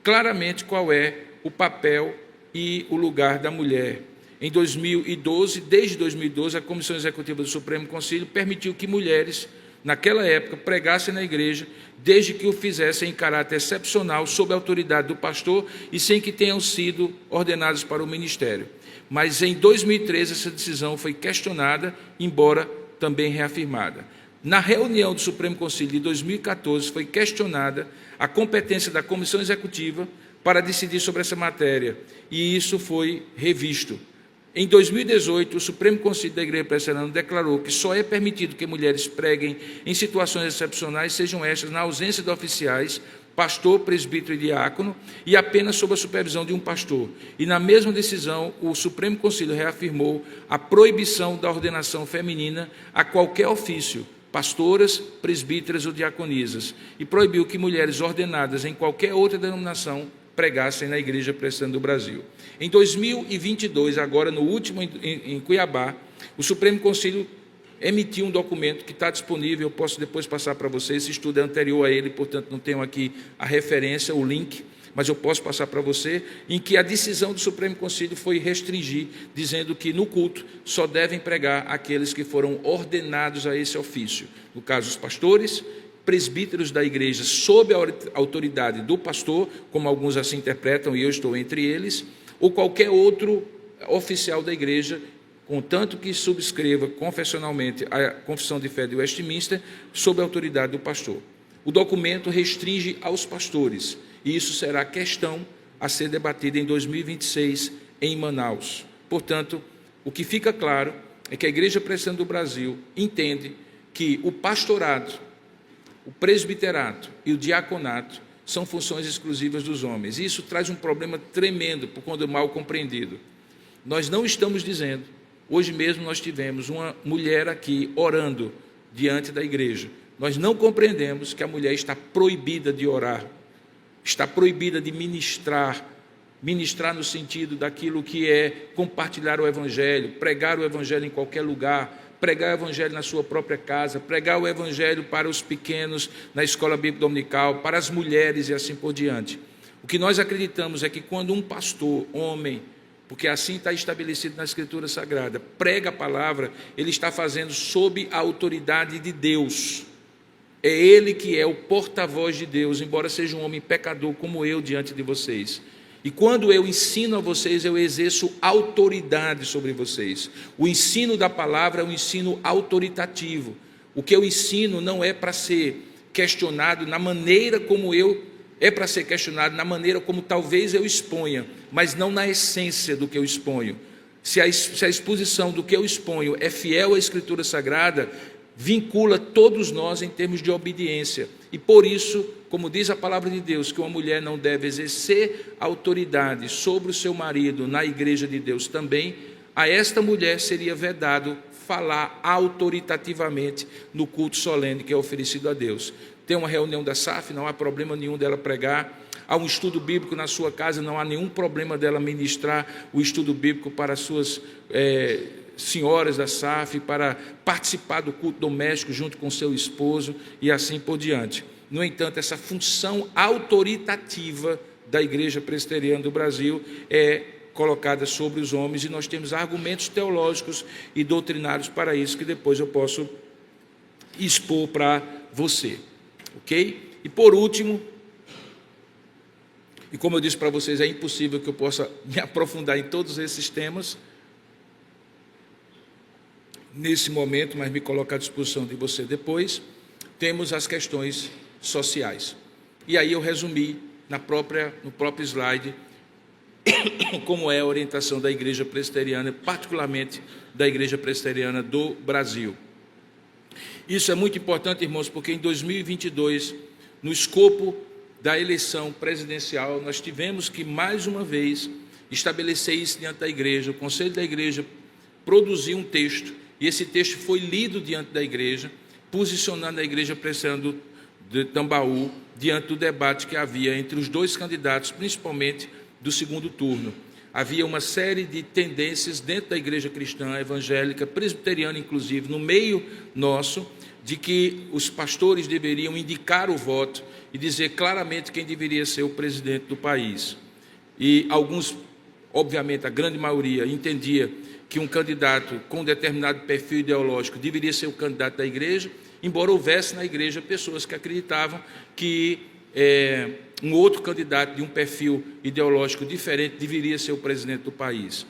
claramente qual é o papel e o lugar da mulher. Em 2012, desde 2012, a Comissão Executiva do Supremo Conselho permitiu que mulheres, naquela época, pregassem na igreja, desde que o fizessem em caráter excepcional, sob a autoridade do pastor e sem que tenham sido ordenadas para o ministério. Mas em 2013 essa decisão foi questionada, embora também reafirmada. Na reunião do Supremo Conselho de 2014 foi questionada a competência da Comissão Executiva para decidir sobre essa matéria, e isso foi revisto. Em 2018, o Supremo Conselho da Igreja Presbiteriana declarou que só é permitido que mulheres preguem em situações excepcionais, sejam estas na ausência de oficiais, pastor, presbítero e diácono, e apenas sob a supervisão de um pastor. E na mesma decisão, o Supremo Conselho reafirmou a proibição da ordenação feminina a qualquer ofício, pastoras, presbíteras ou diaconisas, e proibiu que mulheres ordenadas em qualquer outra denominação pregassem na Igreja Presbiteriana do Brasil. Em 2022, agora no último em Cuiabá, o Supremo Conselho emitiu um documento que está disponível, eu posso depois passar para vocês, esse estudo é anterior a ele, portanto não tenho aqui a referência, o link, mas eu posso passar para você, em que a decisão do Supremo Conselho foi restringir, dizendo que no culto só devem pregar aqueles que foram ordenados a esse ofício. No caso, os pastores, presbíteros da igreja, sob a autoridade do pastor, como alguns assim interpretam, e eu estou entre eles, ou qualquer outro oficial da igreja, contanto que subscreva confessionalmente a Confissão de Fé de Westminster, sob a autoridade do pastor. O documento restringe aos pastores, e isso será questão a ser debatida em 2026 em Manaus. Portanto, o que fica claro é que a Igreja Presbiteriana do Brasil entende que o pastorado, o presbiterato e o diaconato são funções exclusivas dos homens. E isso traz um problema tremendo, por quando mal compreendido. Nós não estamos dizendo, hoje mesmo nós tivemos uma mulher aqui orando diante da igreja. Nós não compreendemos que a mulher está proibida de orar, está proibida de ministrar no sentido daquilo que é compartilhar o Evangelho, pregar o Evangelho em qualquer lugar, pregar o Evangelho na sua própria casa, pregar o Evangelho para os pequenos na escola bíblica dominical, para as mulheres e assim por diante. O que nós acreditamos é que quando um pastor, homem, porque assim está estabelecido na Escritura Sagrada, prega a palavra, ele está fazendo sob a autoridade de Deus. É ele que é o porta-voz de Deus, embora seja um homem pecador como eu diante de vocês. E quando eu ensino a vocês, eu exerço autoridade sobre vocês. O ensino da palavra é um ensino autoritativo. O que eu ensino não é para ser questionado na maneira como é para ser questionado na maneira como talvez eu exponha, mas não na essência do que eu exponho. Se a exposição do que eu exponho é fiel à Escritura Sagrada, vincula todos nós em termos de obediência. E por isso, como diz a palavra de Deus, que uma mulher não deve exercer autoridade sobre o seu marido na igreja de Deus também, a esta mulher seria vedado falar autoritativamente no culto solene que é oferecido a Deus. Tem uma reunião da SAF, não há problema nenhum dela pregar. Há um estudo bíblico na sua casa, não há nenhum problema dela ministrar o estudo bíblico para as suas senhoras da SAF, para participar do culto doméstico junto com seu esposo e assim por diante. No entanto, essa função autoritativa da Igreja Presbiteriana do Brasil é colocada sobre os homens, e nós temos argumentos teológicos e doutrinários para isso, que depois eu posso expor para você. Ok? E por último, e como eu disse para vocês, é impossível que eu possa me aprofundar em todos esses temas nesse momento, mas me coloco à disposição de você depois. Temos as questões sociais. E aí eu resumi no próprio slide como é a orientação da Igreja Presbiteriana, particularmente da Igreja Presbiteriana do Brasil. Isso é muito importante, irmãos, porque em 2022 no escopo da eleição presidencial, nós tivemos que, mais uma vez, estabelecer isso diante da igreja. O Conselho da Igreja produziu um texto, e esse texto foi lido diante da igreja, posicionando a Igreja Presbiteriana de Tambaú diante do debate que havia entre os dois candidatos, principalmente do segundo turno. Havia uma série de tendências dentro da igreja cristã, evangélica, presbiteriana, inclusive, no meio nosso, de que os pastores deveriam indicar o voto e dizer claramente quem deveria ser o presidente do país. E alguns, obviamente, a grande maioria, entendia que um candidato com determinado perfil ideológico deveria ser o candidato da igreja, embora houvesse na igreja pessoas que acreditavam que um outro candidato de um perfil ideológico diferente deveria ser o presidente do país.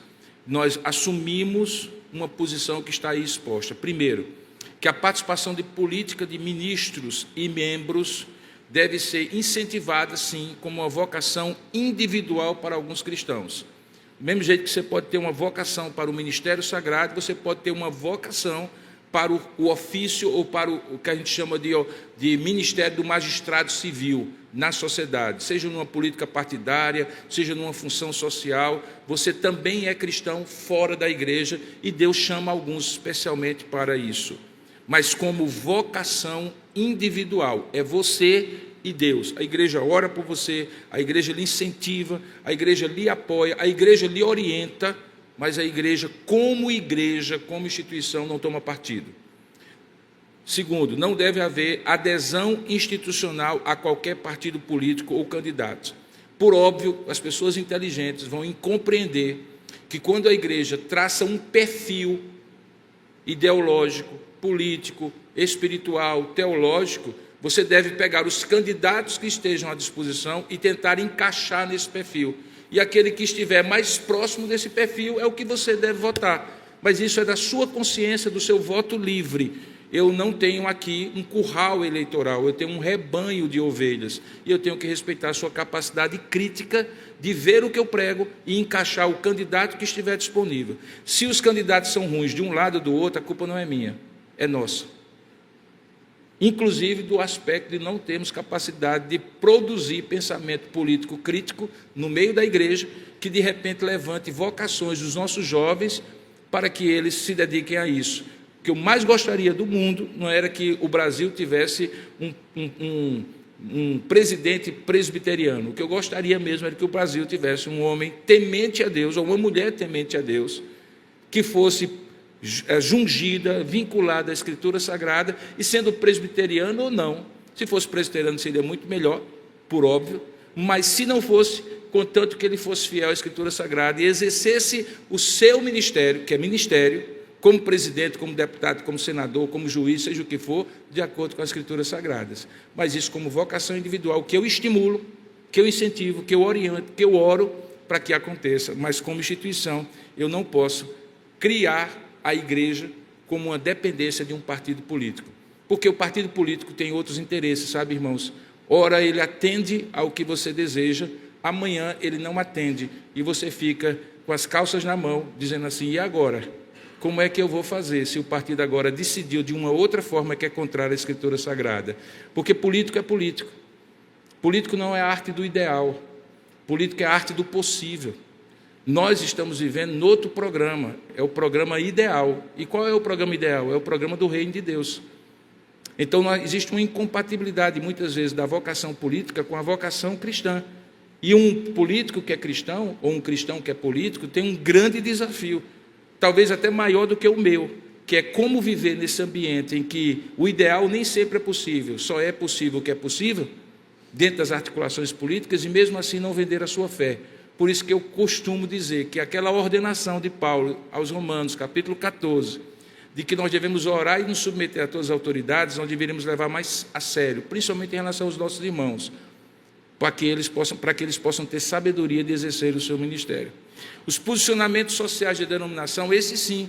Nós assumimos uma posição que está aí exposta. Primeiro, que a participação de política de ministros e membros deve ser incentivada, sim, como uma vocação individual para alguns cristãos. Do mesmo jeito que você pode ter uma vocação para o ministério sagrado, você pode ter uma vocação para o ofício ou para o que a gente chama de ministério do magistrado civil na sociedade, seja numa política partidária, seja numa função social. Você também é cristão fora da igreja e Deus chama alguns especialmente para isso. Mas como vocação individual, é você e Deus. A igreja ora por você, a igreja lhe incentiva, a igreja lhe apoia, a igreja lhe orienta, mas a igreja, como instituição, não toma partido. Segundo, não deve haver adesão institucional a qualquer partido político ou candidato. Por óbvio, as pessoas inteligentes vão compreender que quando a igreja traça um perfil ideológico, político, espiritual, teológico, você deve pegar os candidatos que estejam à disposição e tentar encaixar nesse perfil. E aquele que estiver mais próximo desse perfil é o que você deve votar. Mas isso é da sua consciência, do seu voto livre. Eu não tenho aqui um curral eleitoral, eu tenho um rebanho de ovelhas. E eu tenho que respeitar a sua capacidade crítica de ver o que eu prego e encaixar o candidato que estiver disponível. Se os candidatos são ruins de um lado ou do outro, a culpa não é minha, é nossa. Inclusive do aspecto de não termos capacidade de produzir pensamento político crítico no meio da igreja, que de repente levante vocações dos nossos jovens para que eles se dediquem a isso. O que eu mais gostaria do mundo não era que o Brasil tivesse um presidente presbiteriano. O que eu gostaria mesmo era que o Brasil tivesse um homem temente a Deus, ou uma mulher temente a Deus, que fosse jungida, vinculada à Escritura Sagrada, e sendo presbiteriano ou não. Se fosse presbiteriano seria muito melhor, por óbvio, mas se não fosse, contanto que ele fosse fiel à Escritura Sagrada e exercesse o seu ministério, que é ministério, como presidente, como deputado, como senador, como juiz, seja o que for, de acordo com as Escrituras Sagradas. Mas isso como vocação individual, que eu estimulo, que eu incentivo, que eu oriento, que eu oro para que aconteça. Mas como instituição, eu não posso criar a igreja como uma dependência de um partido político. Porque o partido político tem outros interesses, sabe, irmãos? Ora, ele atende ao que você deseja, amanhã ele não atende, e você fica com as calças na mão, dizendo assim, e agora? Como é que eu vou fazer se o partido agora decidiu de uma outra forma que é contrária à Escritura Sagrada? Porque político é político. Político não é a arte do ideal. Político é a arte do possível. Nós estamos vivendo em outro programa, é o programa ideal. E qual é o programa ideal? É o programa do reino de Deus. Então, existe uma incompatibilidade, muitas vezes, da vocação política com a vocação cristã. E um político que é cristão, ou um cristão que é político, tem um grande desafio, talvez até maior do que o meu, que é como viver nesse ambiente em que o ideal nem sempre é possível, só é possível o que é possível, dentro das articulações políticas, e mesmo assim não vender a sua fé. Por isso que eu costumo dizer que aquela ordenação de Paulo aos Romanos, capítulo 14, de que nós devemos orar e nos submeter a todas as autoridades, nós deveríamos levar mais a sério, principalmente em relação aos nossos irmãos, para que eles possam ter sabedoria de exercer o seu ministério. Os posicionamentos sociais de denominação, esses sim,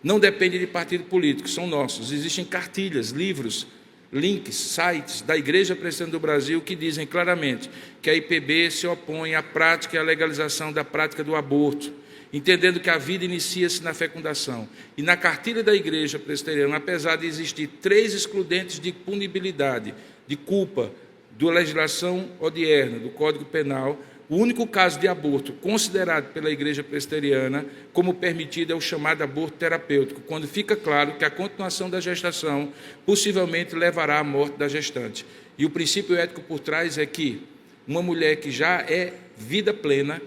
não dependem de partido político, são nossos. Existem cartilhas, livros, links, sites da Igreja Presbiteriana do Brasil que dizem claramente que a IPB se opõe à prática e à legalização da prática do aborto, entendendo que a vida inicia-se na fecundação. E na cartilha da Igreja Presbiteriana, apesar de existir 3 excludentes de punibilidade, de culpa, da legislação odierna, do Código Penal, o único caso de aborto considerado pela Igreja Presbiteriana como permitido é o chamado aborto terapêutico, quando fica claro que a continuação da gestação possivelmente levará à morte da gestante. E o princípio ético por trás é que uma mulher que já é vida plena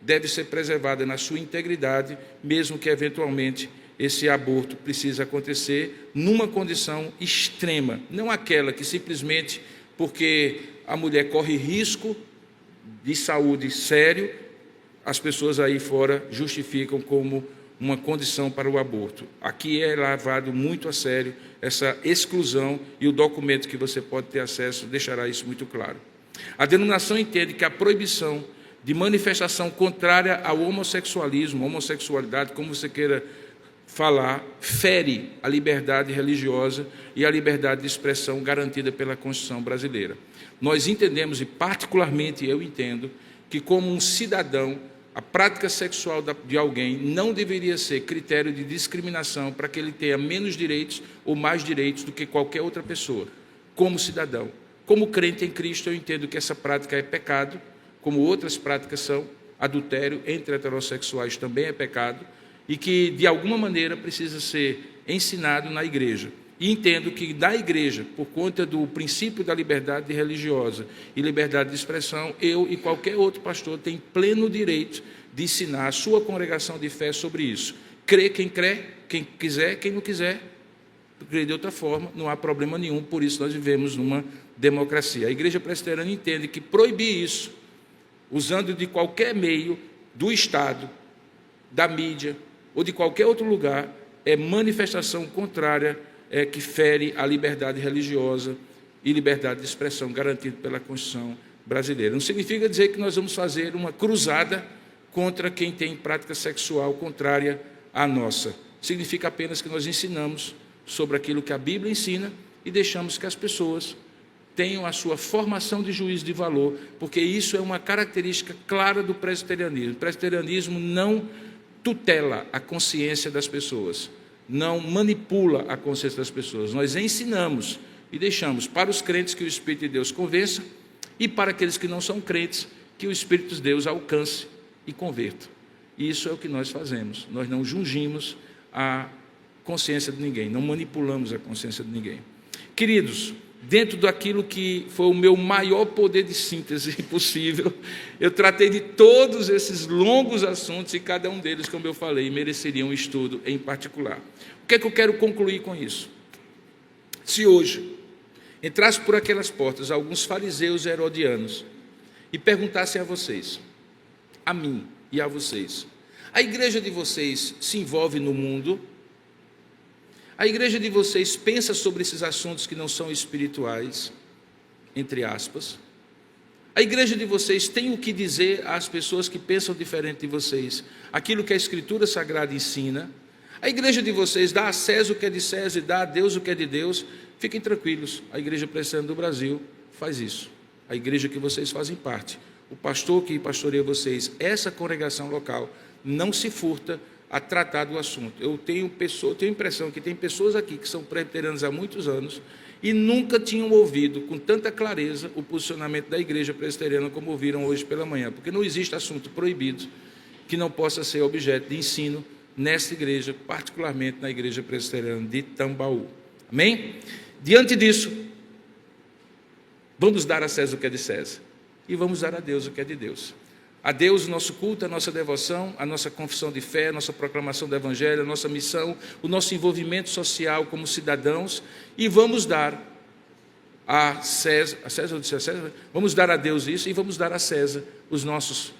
deve ser preservada na sua integridade, mesmo que eventualmente esse aborto precise acontecer numa condição extrema, não aquela que simplesmente porque a mulher corre risco de saúde sério, as pessoas aí fora justificam como uma condição para o aborto. Aqui é levado muito a sério essa exclusão e o documento que você pode ter acesso deixará isso muito claro. A denominação entende que a proibição de manifestação contrária ao homossexualismo, homossexualidade, como você queira falar, fere a liberdade religiosa e a liberdade de expressão garantida pela Constituição brasileira. Nós entendemos, e particularmente eu entendo, que como um cidadão, a prática sexual de alguém não deveria ser critério de discriminação para que ele tenha menos direitos ou mais direitos do que qualquer outra pessoa, como cidadão. Como crente em Cristo, eu entendo que essa prática é pecado, como outras práticas são, adultério entre heterossexuais também é pecado, e que, de alguma maneira, precisa ser ensinado na igreja. E entendo que, da igreja, por conta do princípio da liberdade religiosa e liberdade de expressão, eu e qualquer outro pastor tem pleno direito de ensinar a sua congregação de fé sobre isso. Crê, quem quiser, quem não quiser, crê de outra forma, não há problema nenhum, por isso nós vivemos numa democracia. A Igreja Presbiteriana entende que proibir isso, usando de qualquer meio do Estado, da mídia ou de qualquer outro lugar, é manifestação contrária, que fere a liberdade religiosa e liberdade de expressão garantida pela Constituição brasileira. Não significa dizer que nós vamos fazer uma cruzada contra quem tem prática sexual contrária à nossa. Significa apenas que nós ensinamos sobre aquilo que a Bíblia ensina e deixamos que as pessoas tenham a sua formação de juízo de valor, porque isso é uma característica clara do presbiterianismo. O presbiterianismo não tutela a consciência das pessoas, não manipula a consciência das pessoas. Nós ensinamos e deixamos para os crentes que o Espírito de Deus convença e para aqueles que não são crentes que o Espírito de Deus alcance e converta. E isso é o que nós fazemos. Nós não jungimos a consciência de ninguém, não manipulamos a consciência de ninguém. Queridos, dentro daquilo que foi o meu maior poder de síntese possível, eu tratei de todos esses longos assuntos e cada um deles, como eu falei, mereceria um estudo em particular. O que é que eu quero concluir com isso? Se hoje entrasse por aquelas portas alguns fariseus herodianos e perguntassem a vocês, a mim e a vocês, a igreja de vocês se envolve no mundo? A igreja de vocês pensa sobre esses assuntos que não são espirituais, entre aspas? A igreja de vocês tem o que dizer às pessoas que pensam diferente de vocês, aquilo que a Escritura Sagrada ensina? A igreja de vocês dá a César o que é de César e dá a Deus o que é de Deus? Fiquem tranquilos, a Igreja Presbiteriana do Brasil faz isso. A igreja que vocês fazem parte, o pastor que pastoreia vocês, essa congregação local, não se furta a tratar do assunto. Eu tenho a impressão que tem pessoas aqui que são presbiterianos há muitos anos e nunca tinham ouvido com tanta clareza o posicionamento da igreja presbiteriana como ouviram hoje pela manhã, porque não existe assunto proibido que não possa ser objeto de ensino nesta igreja, particularmente na igreja presbiteriana de Tambaú. Amém? Diante disso, vamos dar a César o que é de César e vamos dar a Deus o que é de Deus. A Deus o nosso culto, a nossa devoção, a nossa confissão de fé, a nossa proclamação do Evangelho, a nossa missão, o nosso envolvimento social como cidadãos, e vamos dar a César, vamos dar a Deus isso e vamos dar a César os nossos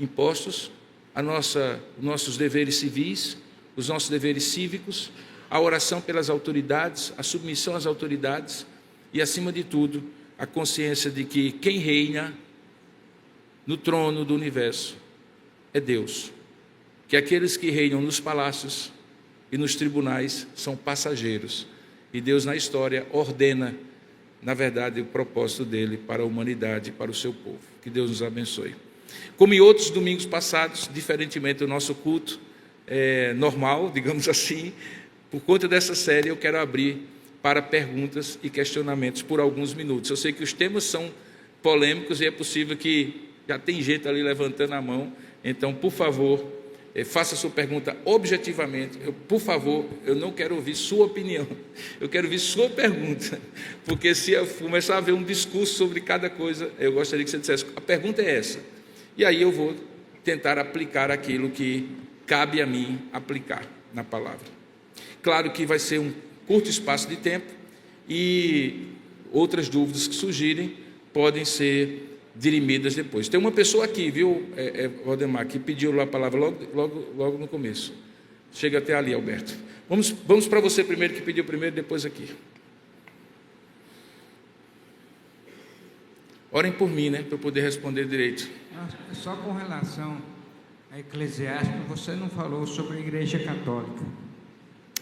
impostos, os nossos deveres civis, os nossos deveres cívicos, a oração pelas autoridades, a submissão às autoridades e, acima de tudo, a consciência de que quem reina no trono do universo é Deus, que aqueles que reinam nos palácios e nos tribunais são passageiros, e Deus na história ordena, na verdade, o propósito dele para a humanidade e para o seu povo. Que Deus nos abençoe. Como em outros domingos passados, diferentemente do nosso culto normal, digamos assim, por conta dessa série eu quero abrir para perguntas e questionamentos por alguns minutos. Eu sei que os temas são polêmicos, e é possível que já tem gente ali levantando a mão. Então, por favor, faça a sua pergunta objetivamente. Por favor, eu não quero ouvir sua opinião, eu quero ouvir sua pergunta, porque se eu começar a ver um discurso sobre cada coisa, eu gostaria que você dissesse: a pergunta é essa, e aí eu vou tentar aplicar aquilo que cabe a mim aplicar na palavra. Claro que vai ser um curto espaço de tempo, e outras dúvidas que surgirem podem ser dirimidas depois. Tem uma pessoa aqui, viu, Valdemar, que pediu lá a palavra logo no começo. Chega até ali, Alberto. Vamos para você primeiro, que pediu primeiro, depois aqui. Orem por mim, né, para eu poder responder direito. Só com relação a Eclesiastes, você não falou sobre a Igreja Católica.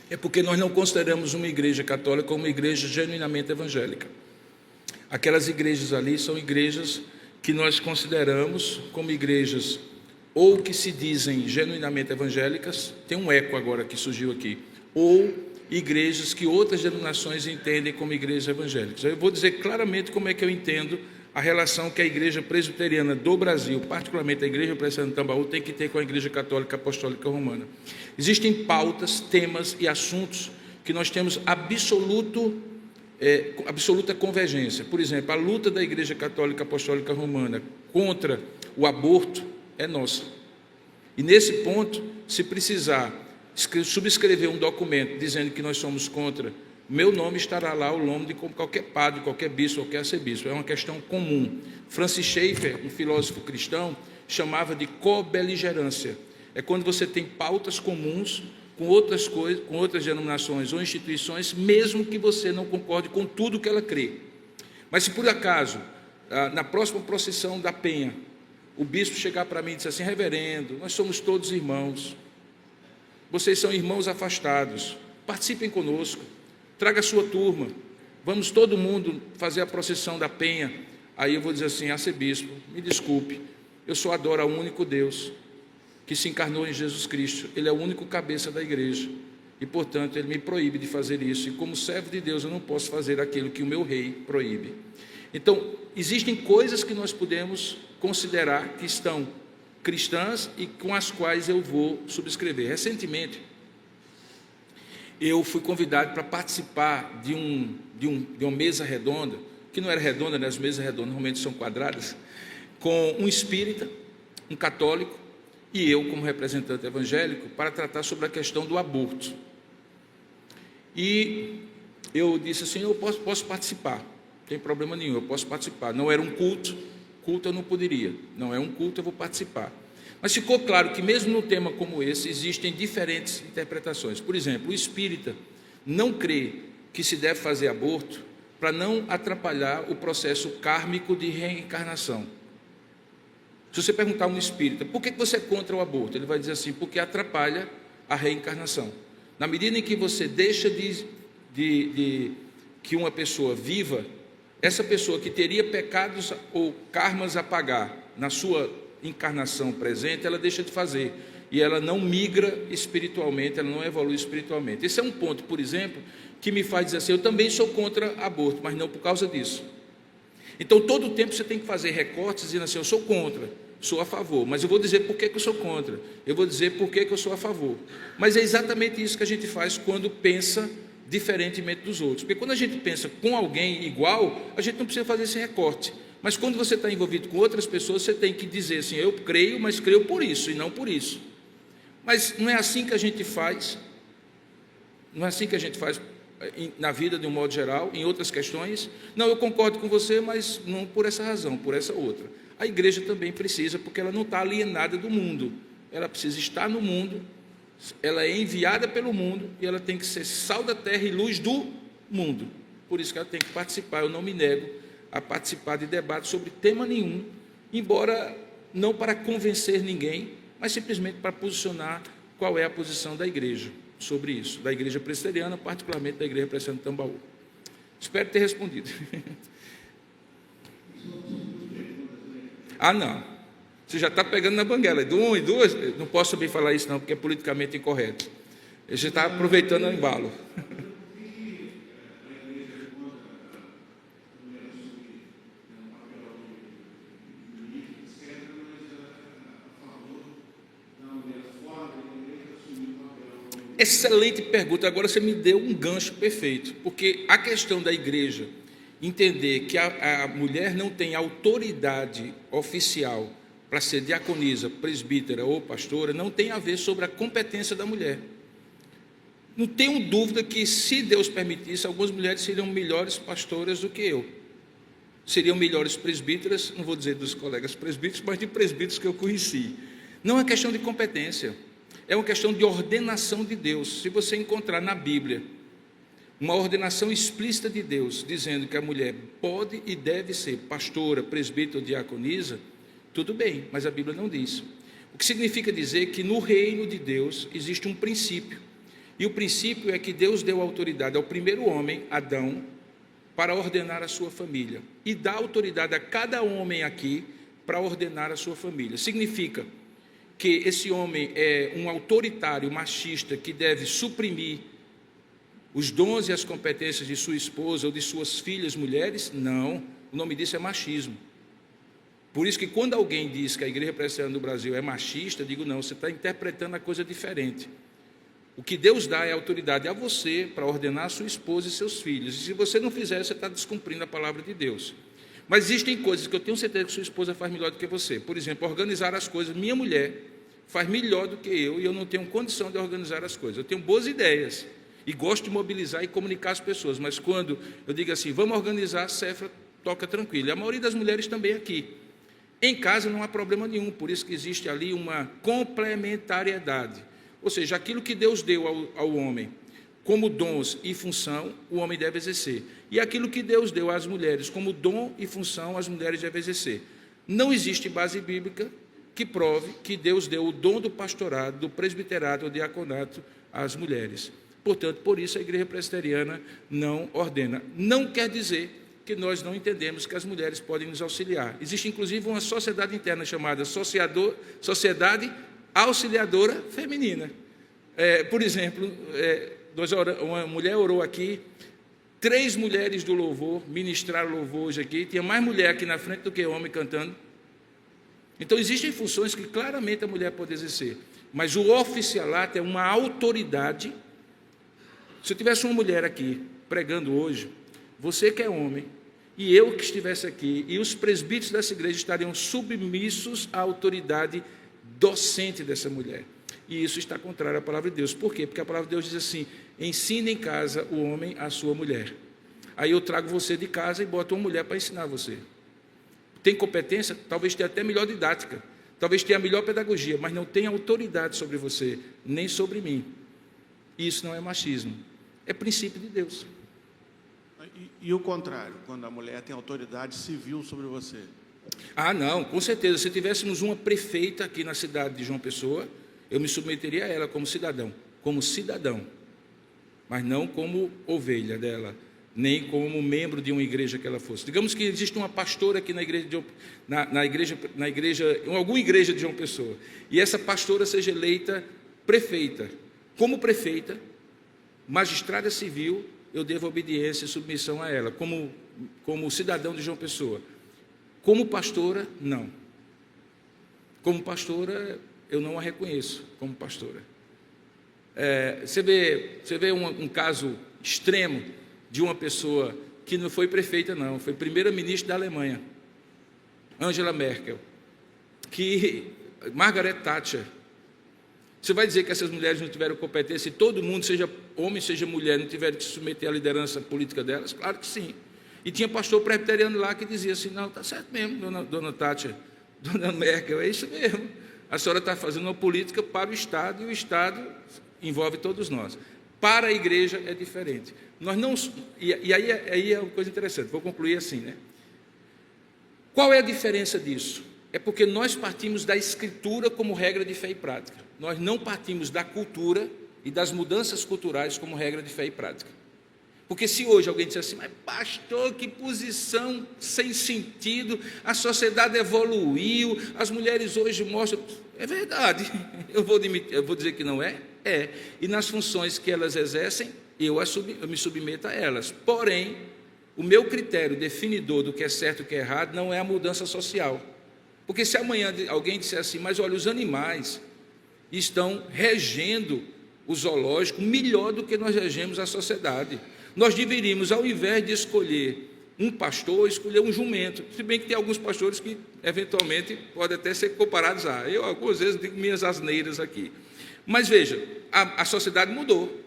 É porque nós não consideramos uma igreja católica como uma igreja genuinamente evangélica. Aquelas igrejas ali são igrejas que nós consideramos como igrejas ou que se dizem genuinamente evangélicas, tem um eco agora que surgiu aqui, ou igrejas que outras denominações entendem como igrejas evangélicas. Eu vou dizer claramente como é que eu entendo a relação que a Igreja Presbiteriana do Brasil, particularmente a Igreja Presbiteriana de Tambaú, tem que ter com a Igreja Católica Apostólica Romana. Existem pautas, temas e assuntos que nós temos absoluta convergência. Por exemplo, a luta da Igreja Católica Apostólica Romana contra o aborto é nossa. E nesse ponto, se precisar subscrever um documento dizendo que nós somos contra, meu nome estará lá ao nome de qualquer padre, qualquer bispo, qualquer arcebispo. É uma questão comum. Francis Schaeffer, um filósofo cristão, chamava de cobeligerância. É quando você tem pautas comuns com outras coisas, com outras denominações ou instituições, mesmo que você não concorde com tudo que ela crê. Mas se por acaso, na próxima procissão da Penha, o bispo chegar para mim e dizer assim: reverendo, nós somos todos irmãos, vocês são irmãos afastados, participem conosco, traga a sua turma, vamos todo mundo fazer a procissão da Penha. Aí eu vou dizer assim: arcebispo, me desculpe, eu só adoro ao único Deus que se encarnou em Jesus Cristo. Ele é o único cabeça da igreja e, portanto, ele me proíbe de fazer isso, e como servo de Deus eu não posso fazer aquilo que o meu rei proíbe. Então, existem coisas que nós podemos considerar que estão cristãs e com as quais eu vou subscrever. Recentemente, eu fui convidado para participar de uma mesa redonda, que não era redonda, né? As mesas redondas normalmente são quadradas, com um espírita, um católico e eu como representante evangélico, para tratar sobre a questão do aborto. E eu disse assim: eu posso participar, não tem problema nenhum, eu posso participar. Não era um culto eu não poderia, não é um culto, eu vou participar. Mas ficou claro que mesmo num tema como esse, existem diferentes interpretações. Por exemplo, o espírita não crê que se deve fazer aborto para não atrapalhar o processo kármico de reencarnação. Se você perguntar a um espírita: por que você é contra o aborto? Ele vai dizer assim: porque atrapalha a reencarnação. Na medida em que você deixa que uma pessoa viva, essa pessoa que teria pecados ou karmas a pagar na sua encarnação presente, ela deixa de fazer, e ela não migra espiritualmente, ela não evolui espiritualmente. Esse é um ponto, por exemplo, que me faz dizer assim: eu também sou contra aborto, mas não por causa disso. Então, todo o tempo você tem que fazer recortes dizendo assim: eu sou contra, sou a favor, mas eu vou dizer por que eu sou contra, eu vou dizer por que eu sou a favor. Mas é exatamente isso que a gente faz quando pensa diferentemente dos outros, porque quando a gente pensa com alguém igual, a gente não precisa fazer esse recorte. Mas quando você está envolvido com outras pessoas, você tem que dizer assim: eu creio, mas creio por isso e não por isso. Mas não é assim que a gente faz, não é assim que a gente faz na vida de um modo geral, em outras questões. Não, eu concordo com você, mas não por essa razão, por essa outra. A igreja também precisa, porque ela não está alienada do mundo, ela precisa estar no mundo, ela é enviada pelo mundo e ela tem que ser sal da terra e luz do mundo. Por isso que ela tem que participar. Eu não me nego a participar de debate sobre tema nenhum, embora não para convencer ninguém, mas simplesmente para posicionar qual é a posição da igreja sobre isso, da igreja presbiteriana, particularmente da igreja presbiteriana de Tambaú. Espero ter respondido. Ah, não, você já está pegando na banguela, de um e duas, não posso também falar isso não, porque é politicamente incorreto. Você está aproveitando o embalo. Excelente pergunta. Agora você me deu um gancho perfeito, porque a questão da igreja entender que a mulher não tem autoridade oficial para ser diaconisa, presbítera ou pastora, não tem a ver sobre a competência da mulher. Não tenho dúvida que, se Deus permitisse, algumas mulheres seriam melhores pastoras do que eu. Seriam melhores presbíteras, não vou dizer dos colegas presbíteros, mas de presbíteros que eu conheci. Não é questão de competência, é uma questão de ordenação de Deus. Se você encontrar na Bíblia uma ordenação explícita de Deus, dizendo que a mulher pode e deve ser pastora, presbítera ou diaconisa, tudo bem, mas a Bíblia não diz. O que significa dizer que no reino de Deus existe um princípio, e o princípio é que Deus deu autoridade ao primeiro homem, Adão, para ordenar a sua família, e dá autoridade a cada homem aqui para ordenar a sua família. Significa que esse homem é um autoritário machista que deve suprimir os dons e as competências de sua esposa ou de suas filhas mulheres? Não, o nome disso é machismo. Por isso que quando alguém diz que a igreja presbiteriana do Brasil é machista, eu digo não, você está interpretando a coisa diferente. O que Deus dá é autoridade a você para ordenar a sua esposa e seus filhos. E se você não fizer, você está descumprindo a palavra de Deus. Mas existem coisas que eu tenho certeza que sua esposa faz melhor do que você. Por exemplo, organizar as coisas. Minha mulher faz melhor do que eu, e eu não tenho condição de organizar as coisas. Eu tenho boas ideias e gosto de mobilizar e comunicar as pessoas. Mas quando eu digo assim, vamos organizar, a Cefra toca tranquilo. E a maioria das mulheres também aqui. Em casa não há problema nenhum, por isso que existe ali uma complementariedade. Ou seja, aquilo que Deus deu ao homem como dons e função, o homem deve exercer. E aquilo que Deus deu às mulheres como dom e função, as mulheres devem exercer. Não existe base bíblica que prove que Deus deu o dom do pastorado, do presbiterado ou diaconato às mulheres. Portanto, por isso a igreja presbiteriana não ordena. Não quer dizer que nós não entendemos que as mulheres podem nos auxiliar. Existe, inclusive, uma sociedade interna chamada Sociedade Auxiliadora Feminina. Por exemplo, uma mulher orou aqui, 3 mulheres do louvor ministraram louvor hoje aqui, tinha mais mulher aqui na frente do que homem cantando. Então, existem funções que claramente a mulher pode exercer, mas o oficialato é uma autoridade. Se eu tivesse uma mulher aqui pregando hoje, você que é homem, e eu que estivesse aqui, e os presbíteros dessa igreja estariam submissos à autoridade docente dessa mulher. E isso está contrário à palavra de Deus. Por quê? Porque a palavra de Deus diz assim, ensine em casa o homem à sua mulher. Aí eu trago você de casa e boto uma mulher para ensinar você. Tem competência? Talvez tenha até melhor didática, talvez tenha melhor pedagogia, mas não tem autoridade sobre você, nem sobre mim. Isso não é machismo, é princípio de Deus. E o contrário, quando a mulher tem autoridade civil sobre você? Ah, não, com certeza. Se tivéssemos uma prefeita aqui na cidade de João Pessoa, eu me submeteria a ela como cidadão, mas não como ovelha dela, nem como membro de uma igreja que ela fosse. Digamos que existe uma pastora aqui em alguma igreja de João Pessoa, e essa pastora seja eleita prefeita. Como prefeita, magistrada civil, eu devo obediência e submissão a ela, como cidadão de João Pessoa. Como pastora, não. Como pastora, eu não a reconheço como pastora. Você vê um caso extremo de uma pessoa que não foi prefeita, não, foi primeira-ministra da Alemanha, Angela Merkel, Margaret Thatcher. Você vai dizer que essas mulheres não tiveram competência e todo mundo, seja homem, seja mulher, não tiveram que se submeter à liderança política delas? Claro que sim. E tinha pastor presbiteriano lá que dizia assim, não, está certo mesmo, dona Thatcher, dona Merkel, é isso mesmo. A senhora está fazendo uma política para o Estado, e o Estado envolve todos nós. Para a igreja é diferente. Nós não, e aí é uma coisa interessante, vou concluir assim, né? Qual é a diferença disso? É porque nós partimos da Escritura como regra de fé e prática. Nós não partimos da cultura e das mudanças culturais como regra de fé e prática. Porque se hoje alguém disser assim, mas pastor, que posição sem sentido, a sociedade evoluiu, as mulheres hoje mostram... É verdade, eu vou dizer que não é? É. E nas funções que elas exercem, eu me submeto a elas. Porém, o meu critério definidor do que é certo e o que é errado não é a mudança social. Porque se amanhã alguém disser assim, mas olha, os animais estão regendo o zoológico melhor do que nós regemos a sociedade. Nós deveríamos, ao invés de escolher um pastor, escolher um jumento. Se bem que tem alguns pastores que, eventualmente, podem até ser comparados a... Eu, algumas vezes, digo minhas asneiras aqui. Mas, veja, a sociedade mudou.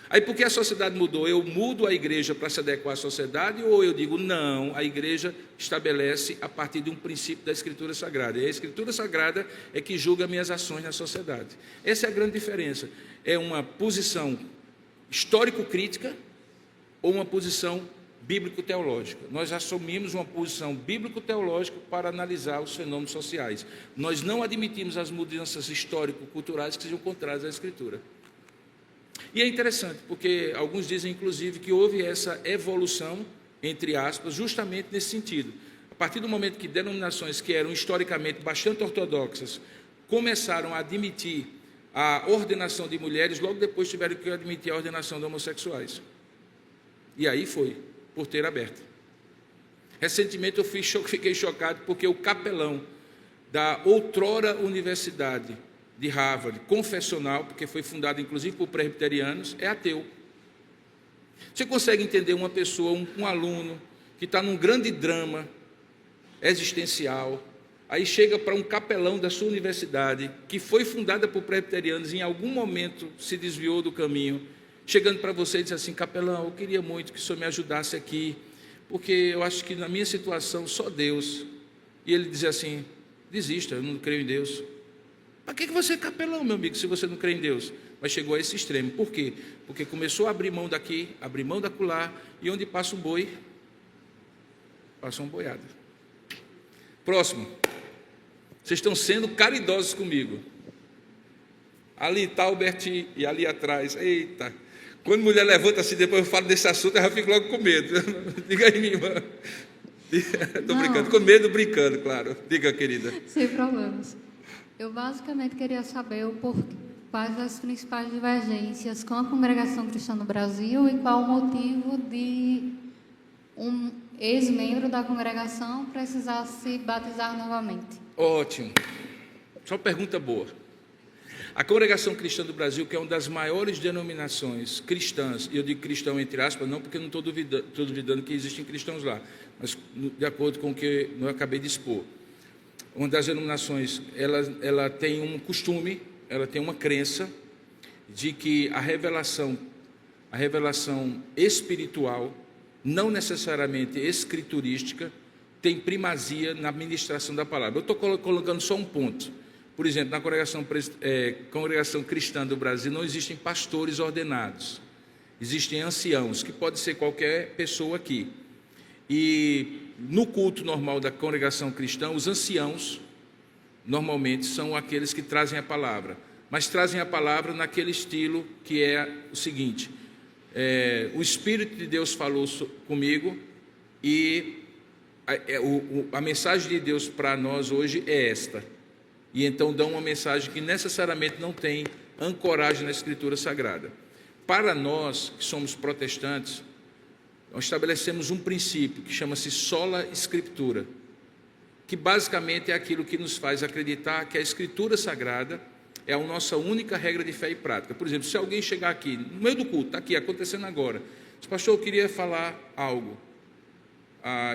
Aí, porque a sociedade mudou, eu mudo a igreja para se adequar à sociedade, ou eu digo, não, a igreja estabelece a partir de um princípio da Escritura Sagrada. E a Escritura Sagrada é que julga minhas ações na sociedade. Essa é a grande diferença. É uma posição histórico-crítica ou uma posição bíblico-teológica. Nós assumimos uma posição bíblico-teológica para analisar os fenômenos sociais. Nós não admitimos as mudanças histórico-culturais que sejam contrárias à Escritura. E é interessante, porque alguns dizem, inclusive, que houve essa evolução, entre aspas, justamente nesse sentido. A partir do momento que denominações que eram historicamente bastante ortodoxas começaram a admitir a ordenação de mulheres, logo depois tiveram que admitir a ordenação de homossexuais. E aí foi, por ter aberto. Recentemente eu fiquei chocado porque o capelão da outrora Universidade de Harvard, confessional, porque foi fundado inclusive por presbiterianos, é ateu. Você consegue entender uma pessoa, um aluno, que está num grande drama existencial, aí chega para um capelão da sua universidade, que foi fundada por presbiterianos, em algum momento se desviou do caminho, chegando para você e diz assim, capelão, eu queria muito que o senhor me ajudasse aqui, porque eu acho que na minha situação só Deus. E ele diz assim, desista, eu não creio em Deus. Para que você é capelão, meu amigo, se você não crê em Deus? Mas chegou a esse extremo. Por quê? Porque começou a abrir mão daqui, abrir mão da acolá, e onde passa um boi, passa uma boiada. Próximo. Vocês estão sendo caridosos comigo. Ali está Albert e ali atrás. Eita. Quando mulher levanta assim, depois eu falo desse assunto, eu já fico logo com medo. Diga aí, minha irmã. Estou brincando. Com medo, brincando, claro. Diga, querida. Sem problemas. Eu basicamente queria saber quais as principais divergências com a Congregação Cristã no Brasil e qual o motivo de um ex-membro da congregação precisar se batizar novamente. Ótimo. Só pergunta boa. A Congregação Cristã do Brasil, que é uma das maiores denominações cristãs, e eu digo cristão entre aspas, não porque não estou duvidando que existem cristãos lá, mas de acordo com o que eu acabei de expor. Uma das denominações, ela tem um costume, ela tem uma crença de que a revelação espiritual, não necessariamente escriturística, tem primazia na ministração da palavra. Eu estou colocando só um ponto. Por exemplo, na Congregação Cristã do Brasil não existem pastores ordenados, existem anciãos, que pode ser qualquer pessoa aqui. E no culto normal da congregação cristã, os anciãos, normalmente, são aqueles que trazem a palavra, mas trazem a palavra naquele estilo que é o seguinte, o Espírito de Deus falou comigo e a mensagem de Deus para nós hoje é esta. E então dão uma mensagem que necessariamente não tem ancoragem na Escritura Sagrada. Para nós, que somos protestantes, nós estabelecemos um princípio que chama-se sola Scriptura, que basicamente é aquilo que nos faz acreditar que a Escritura Sagrada é a nossa única regra de fé e prática. Por exemplo, se alguém chegar aqui, no meio do culto, está aqui, acontecendo agora, diz, pastor, eu queria falar algo,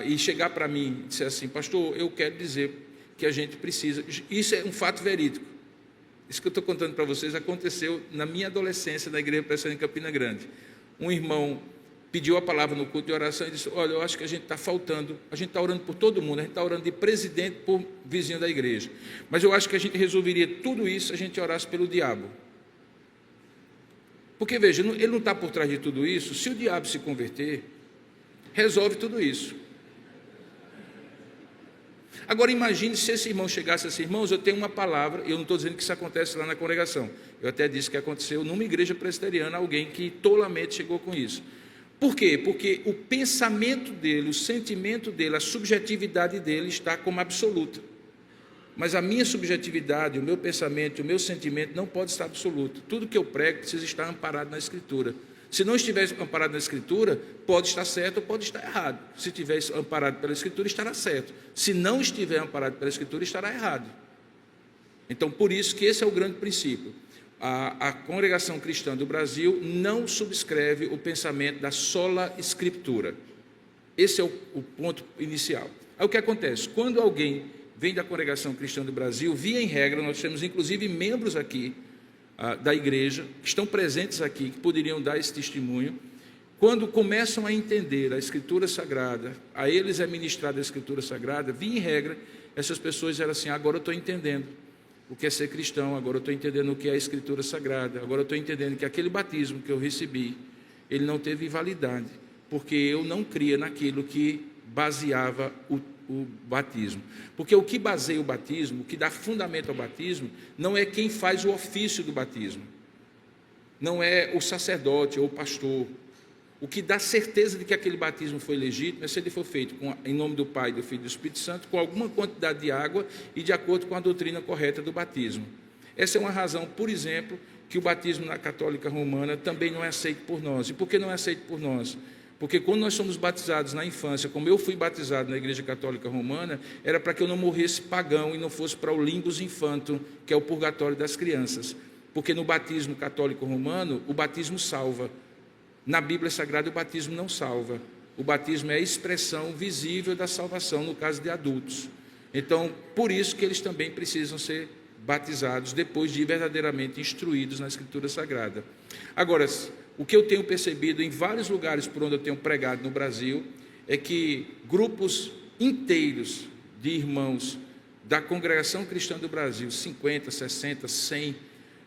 e chegar para mim e dizer assim, pastor, eu quero dizer que a gente precisa, isso é um fato verídico, isso que eu estou contando para vocês aconteceu na minha adolescência na Igreja Presbiteriana em Campina Grande. Um irmão pediu a palavra no culto de oração e disse, olha, eu acho que a gente está faltando, a gente está orando por todo mundo, a gente está orando de presidente por vizinho da igreja, mas eu acho que a gente resolveria tudo isso se a gente orasse pelo diabo. Porque, veja, ele não está por trás de tudo isso. Se o diabo se converter, resolve tudo isso. Agora imagine se esse irmão chegasse assim, irmãos, eu tenho uma palavra, eu não estou dizendo que isso acontece lá na congregação, eu até disse que aconteceu numa igreja presbiteriana, alguém que tolamente chegou com isso. Por quê? Porque o pensamento dele, o sentimento dele, a subjetividade dele está como absoluta. Mas a minha subjetividade, o meu pensamento, o meu sentimento não pode estar absoluto. Tudo que eu prego precisa estar amparado na Escritura. Se não estiver amparado na Escritura, pode estar certo ou pode estar errado. Se estiver amparado pela Escritura, estará certo. Se não estiver amparado pela Escritura, estará errado. Então, por isso que esse é o grande princípio. a Congregação Cristã do Brasil não subscreve o pensamento da sola escritura. Esse é o ponto inicial. Aí o que acontece? Quando alguém vem da Congregação Cristã do Brasil, via em regra, nós temos inclusive membros aqui da igreja, que estão presentes aqui, que poderiam dar esse testemunho. Quando começam a entender a Escritura Sagrada, a eles é ministrada a Escritura Sagrada, via em regra, essas pessoas eram assim: agora eu estou entendendo o que é ser cristão, agora eu estou entendendo o que é a Escritura Sagrada, agora eu estou entendendo que aquele batismo que eu recebi, ele não teve validade, porque eu não cria naquilo que baseava o batismo. Porque o que baseia o batismo, o que dá fundamento ao batismo, não é quem faz o ofício do batismo, não é o sacerdote ou o pastor. O que dá certeza de que aquele batismo foi legítimo é se ele for feito em nome do Pai, do Filho e do Espírito Santo, com alguma quantidade de água e de acordo com a doutrina correta do batismo. Essa é uma razão, por exemplo, que o batismo na Católica Romana também não é aceito por nós. E por que não é aceito por nós? Porque quando nós somos batizados na infância, como eu fui batizado na Igreja Católica Romana, era para que eu não morresse pagão e não fosse para o limbus infantum, que é o purgatório das crianças. Porque no batismo católico romano, o batismo salva. Na Bíblia Sagrada, o batismo não salva. O batismo é a expressão visível da salvação, no caso de adultos. Então, por isso que eles também precisam ser batizados, depois de verdadeiramente instruídos na Escritura Sagrada. Agora, o que eu tenho percebido em vários lugares por onde eu tenho pregado no Brasil, é que grupos inteiros de irmãos da Congregação Cristã do Brasil, 50, 60, 100,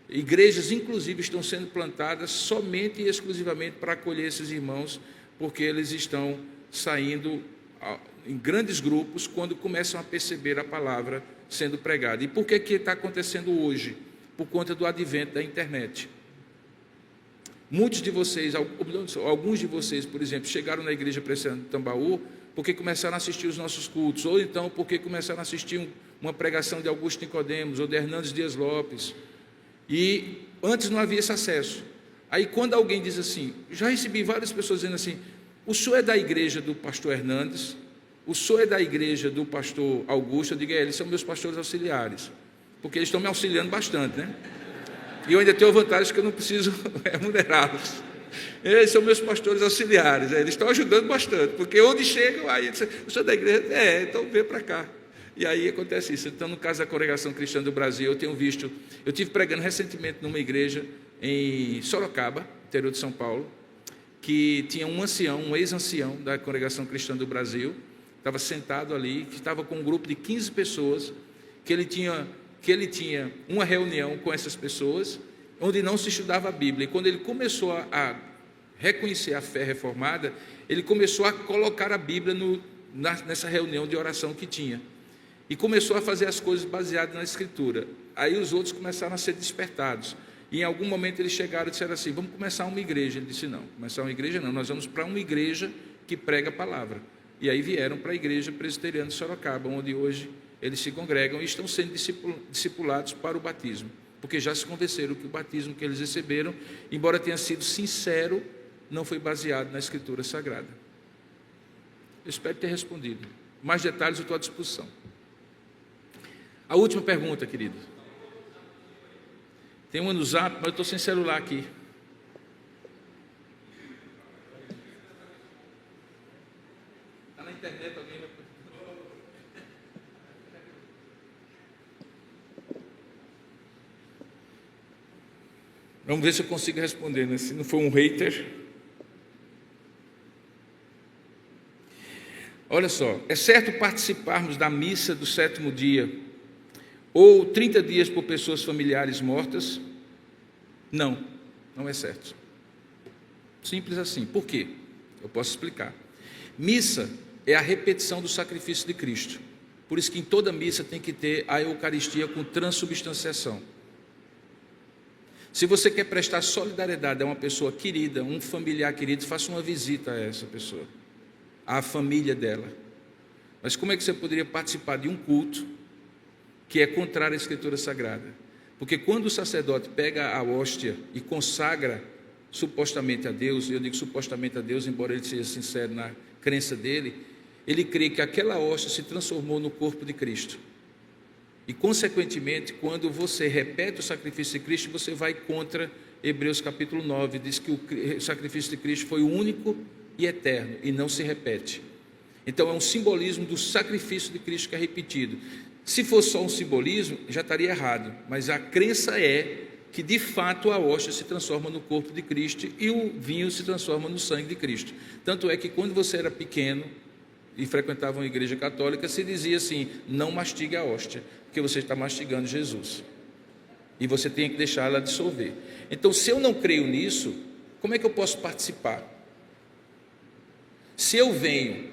igrejas, inclusive, estão sendo plantadas somente e exclusivamente para acolher esses irmãos, porque eles estão saindo em grandes grupos quando começam a perceber a palavra sendo pregada. E por que está acontecendo hoje? Por conta do advento da internet. Muitos de vocês, alguns de vocês, por exemplo, chegaram na igreja presbiteriana de Tambaú porque começaram a assistir os nossos cultos, ou então porque começaram a assistir uma pregação de Augusto Nicodemos ou de Hernandes Dias Lopes. E antes não havia esse acesso. Aí quando alguém diz assim, já recebi várias pessoas dizendo assim: o senhor é da igreja do pastor Hernandes? O senhor é da igreja do pastor Augusto? Eu digo: eles são meus pastores auxiliares, porque eles estão me auxiliando bastante, né? E eu ainda tenho a vantagem que eu não preciso remunerá-los. Eles são meus pastores auxiliares, eles estão ajudando bastante, porque onde chegam, aí o senhor é da igreja? Então vem para cá. E aí acontece isso. Então, no caso da Congregação Cristã do Brasil, eu tive pregando recentemente numa igreja em Sorocaba, interior de São Paulo, que tinha um ancião, um ex-ancião da Congregação Cristã do Brasil, estava sentado ali, que estava com um grupo de 15 pessoas, que ele tinha uma reunião com essas pessoas, onde não se estudava a Bíblia. E quando ele começou a reconhecer a fé reformada, ele começou a colocar a Bíblia nessa reunião de oração que tinha. E começou a fazer as coisas baseadas na Escritura. Aí os outros começaram a ser despertados. E em algum momento eles chegaram e disseram assim: vamos começar uma igreja. Ele disse: não, começar uma igreja não, nós vamos para uma igreja que prega a palavra. E aí vieram para a igreja presbiteriana de Sorocaba, onde hoje eles se congregam e estão sendo discipulados para o batismo. Porque já se convenceram que o batismo que eles receberam, embora tenha sido sincero, não foi baseado na Escritura Sagrada. Eu espero ter respondido. Mais detalhes eu estou à disposição. A última pergunta, querido. Tem uma no Zap, mas eu estou sem celular aqui. Está na internet, alguém vai... Vamos ver se eu consigo responder, né? Se não for um hater. Olha só, é certo participarmos da missa do 7º dia ou 30 dias por pessoas familiares mortas? Não, não é certo. Simples assim. Por quê? Eu posso explicar. Missa é a repetição do sacrifício de Cristo. Por isso que em toda missa tem que ter a Eucaristia com transubstanciação. Se você quer prestar solidariedade a uma pessoa querida, um familiar querido, faça uma visita a essa pessoa, à família dela. Mas como é que você poderia participar de um culto que é contrário à Escritura Sagrada? Porque quando o sacerdote pega a hóstia e consagra supostamente a Deus, eu digo supostamente a Deus, embora ele seja sincero na crença dele, ele crê que aquela hóstia se transformou no corpo de Cristo. E, consequentemente, quando você repete o sacrifício de Cristo, você vai contra Hebreus capítulo 9, diz que o sacrifício de Cristo foi o único e eterno, e não se repete. Então, é um simbolismo do sacrifício de Cristo que é repetido. Se fosse só um simbolismo, já estaria errado, mas a crença é que, de fato, a hóstia se transforma no corpo de Cristo e o vinho se transforma no sangue de Cristo. Tanto é que, quando você era pequeno e frequentava uma igreja católica, se dizia assim: não mastigue a hóstia, porque você está mastigando Jesus, e você tem que deixar ela dissolver. Então, se eu não creio nisso, como é que eu posso participar? Se eu venho,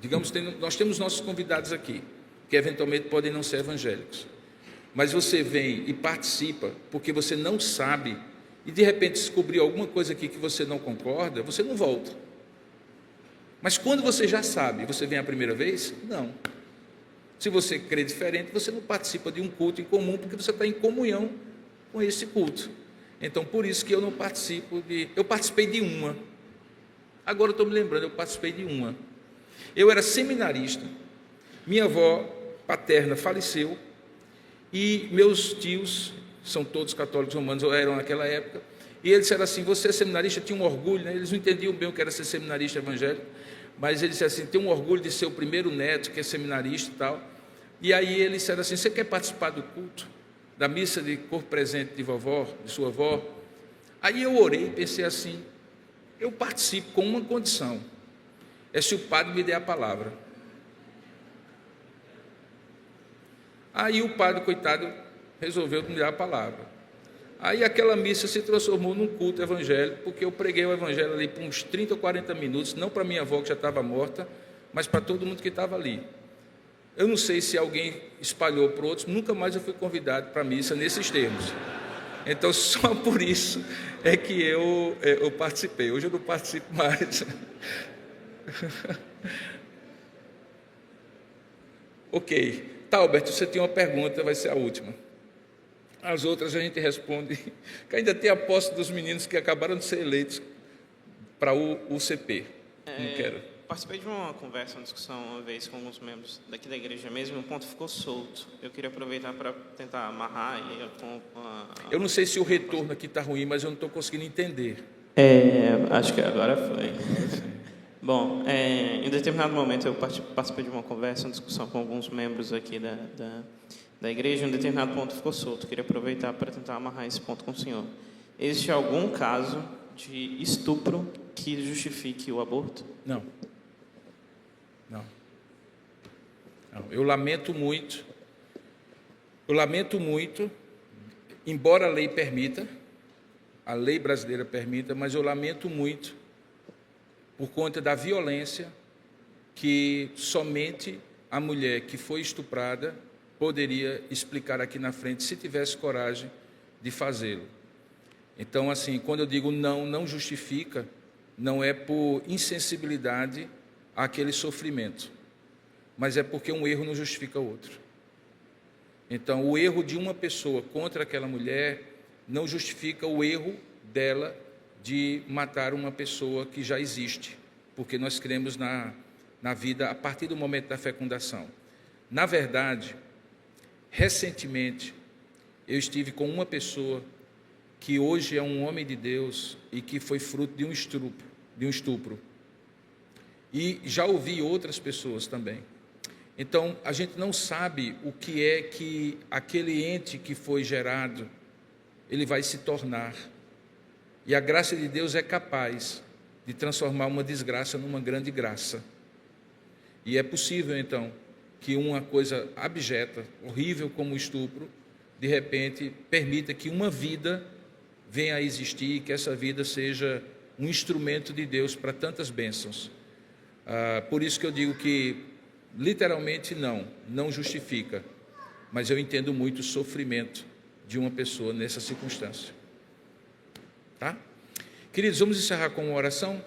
digamos, nós temos nossos convidados aqui, que eventualmente podem não ser evangélicos, mas você vem e participa porque você não sabe, e de repente descobriu alguma coisa aqui que você não concorda, você não volta. Mas quando você já sabe, você vem a primeira vez? Não. Se você crê diferente, você não participa de um culto em comum, porque você está em comunhão com esse culto. Então, por isso que eu não participo eu participei de uma. Agora eu estou me lembrando, eu participei de uma. Eu era seminarista, minha avó paterna faleceu, e meus tios, são todos católicos romanos, ou eram naquela época, e eles disseram assim: você é seminarista? Tinha um orgulho, né? Eles não entendiam bem o que era ser seminarista evangélico, mas eles disseram assim: tem um orgulho de ser o primeiro neto que é seminarista e tal. E aí eles disseram assim: você quer participar do culto, da missa de corpo presente de vovó, de sua avó? Aí eu orei e pensei assim: eu participo com uma condição, é se o padre me der a palavra. Aí o padre, coitado, resolveu me dar a palavra. Aí aquela missa se transformou num culto evangélico, porque eu preguei o evangelho ali por uns 30 ou 40 minutos, não para minha avó que já estava morta, mas para todo mundo que estava ali. Eu não sei se alguém espalhou para outros, nunca mais eu fui convidado para a missa nesses termos. Então, só por isso é que eu participei. Hoje eu não participo mais. Ok. Talbert, você tem uma pergunta, vai ser a última. As outras a gente responde, que ainda tem a posse dos meninos que acabaram de ser eleitos para o UCP. Não quero. Participei de uma conversa, uma discussão uma vez com alguns membros daqui da igreja mesmo, e um ponto ficou solto. Eu queria aproveitar para tentar amarrar e Eu não sei se o retorno aqui está ruim, mas eu não estou conseguindo entender. Acho que agora foi. Bom, em determinado momento eu participei de uma conversa, uma discussão com alguns membros aqui da igreja, um determinado ponto ficou solto. Eu queria aproveitar para tentar amarrar esse ponto com o senhor. Existe algum caso de estupro que justifique o aborto? Não. Eu lamento muito, embora a lei permita, a lei brasileira permita, mas eu lamento muito por conta da violência que somente a mulher que foi estuprada poderia explicar aqui na frente, se tivesse coragem de fazê-lo. Então, assim, quando eu digo não justifica, não é por insensibilidade àquele sofrimento, mas é porque um erro não justifica outro. Então, o erro de uma pessoa contra aquela mulher não justifica o erro dela de matar uma pessoa que já existe, porque nós cremos na vida a partir do momento da fecundação. Na verdade, recentemente, eu estive com uma pessoa que hoje é um homem de Deus e que foi fruto de um estupro. E já ouvi outras pessoas também. Então, a gente não sabe o que é que aquele ente que foi gerado, ele vai se tornar. E a graça de Deus é capaz de transformar uma desgraça numa grande graça. E é possível, então, que uma coisa abjeta, horrível como o estupro, de repente permita que uma vida venha a existir e que essa vida seja um instrumento de Deus para tantas bênçãos. Por isso que eu digo que, literalmente, não justifica, mas eu entendo muito o sofrimento de uma pessoa nessa circunstância. Tá? Queridos, vamos encerrar com uma oração.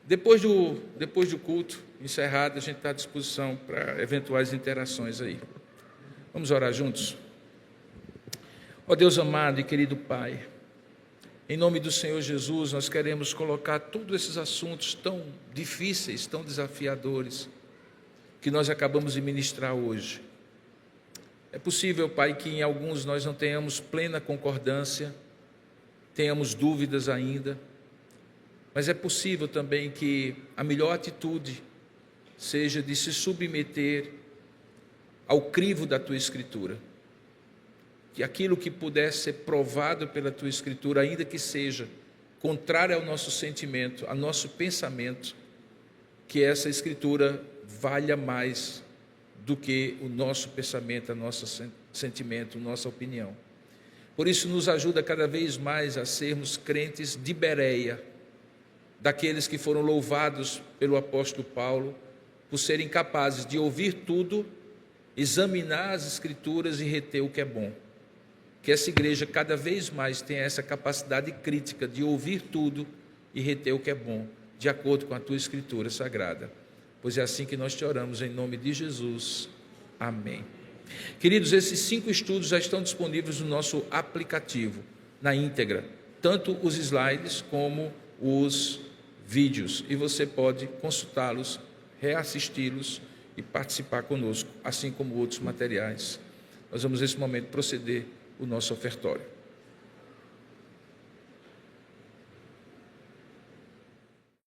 Depois do culto encerrado, a gente está à disposição para eventuais interações aí. Vamos orar juntos? Ó Deus amado e querido Pai, em nome do Senhor Jesus, nós queremos colocar todos esses assuntos tão difíceis, tão desafiadores, que nós acabamos de ministrar hoje, É possível, Pai, que em alguns nós não tenhamos plena concordância, tenhamos dúvidas ainda, mas é possível também que a melhor atitude seja de se submeter ao crivo da Tua Escritura. Que aquilo que puder ser provado pela Tua Escritura, ainda que seja contrário ao nosso sentimento, ao nosso pensamento, que essa Escritura valha mais do que o nosso pensamento, o nosso sentimento, a nossa opinião. Por isso nos ajuda cada vez mais a sermos crentes de Bereia, daqueles que foram louvados pelo apóstolo Paulo, por serem capazes de ouvir tudo, examinar as Escrituras e reter o que é bom. Que essa igreja cada vez mais tenha essa capacidade crítica de ouvir tudo e reter o que é bom, de acordo com a Tua Escritura Sagrada. Pois é assim que nós te oramos, em nome de Jesus. Amém. Queridos, esses 5 estudos já estão disponíveis no nosso aplicativo, na íntegra, tanto os slides como os vídeos, e você pode consultá-los, reassisti-los e participar conosco, assim como outros materiais. Nós vamos nesse momento proceder o nosso ofertório.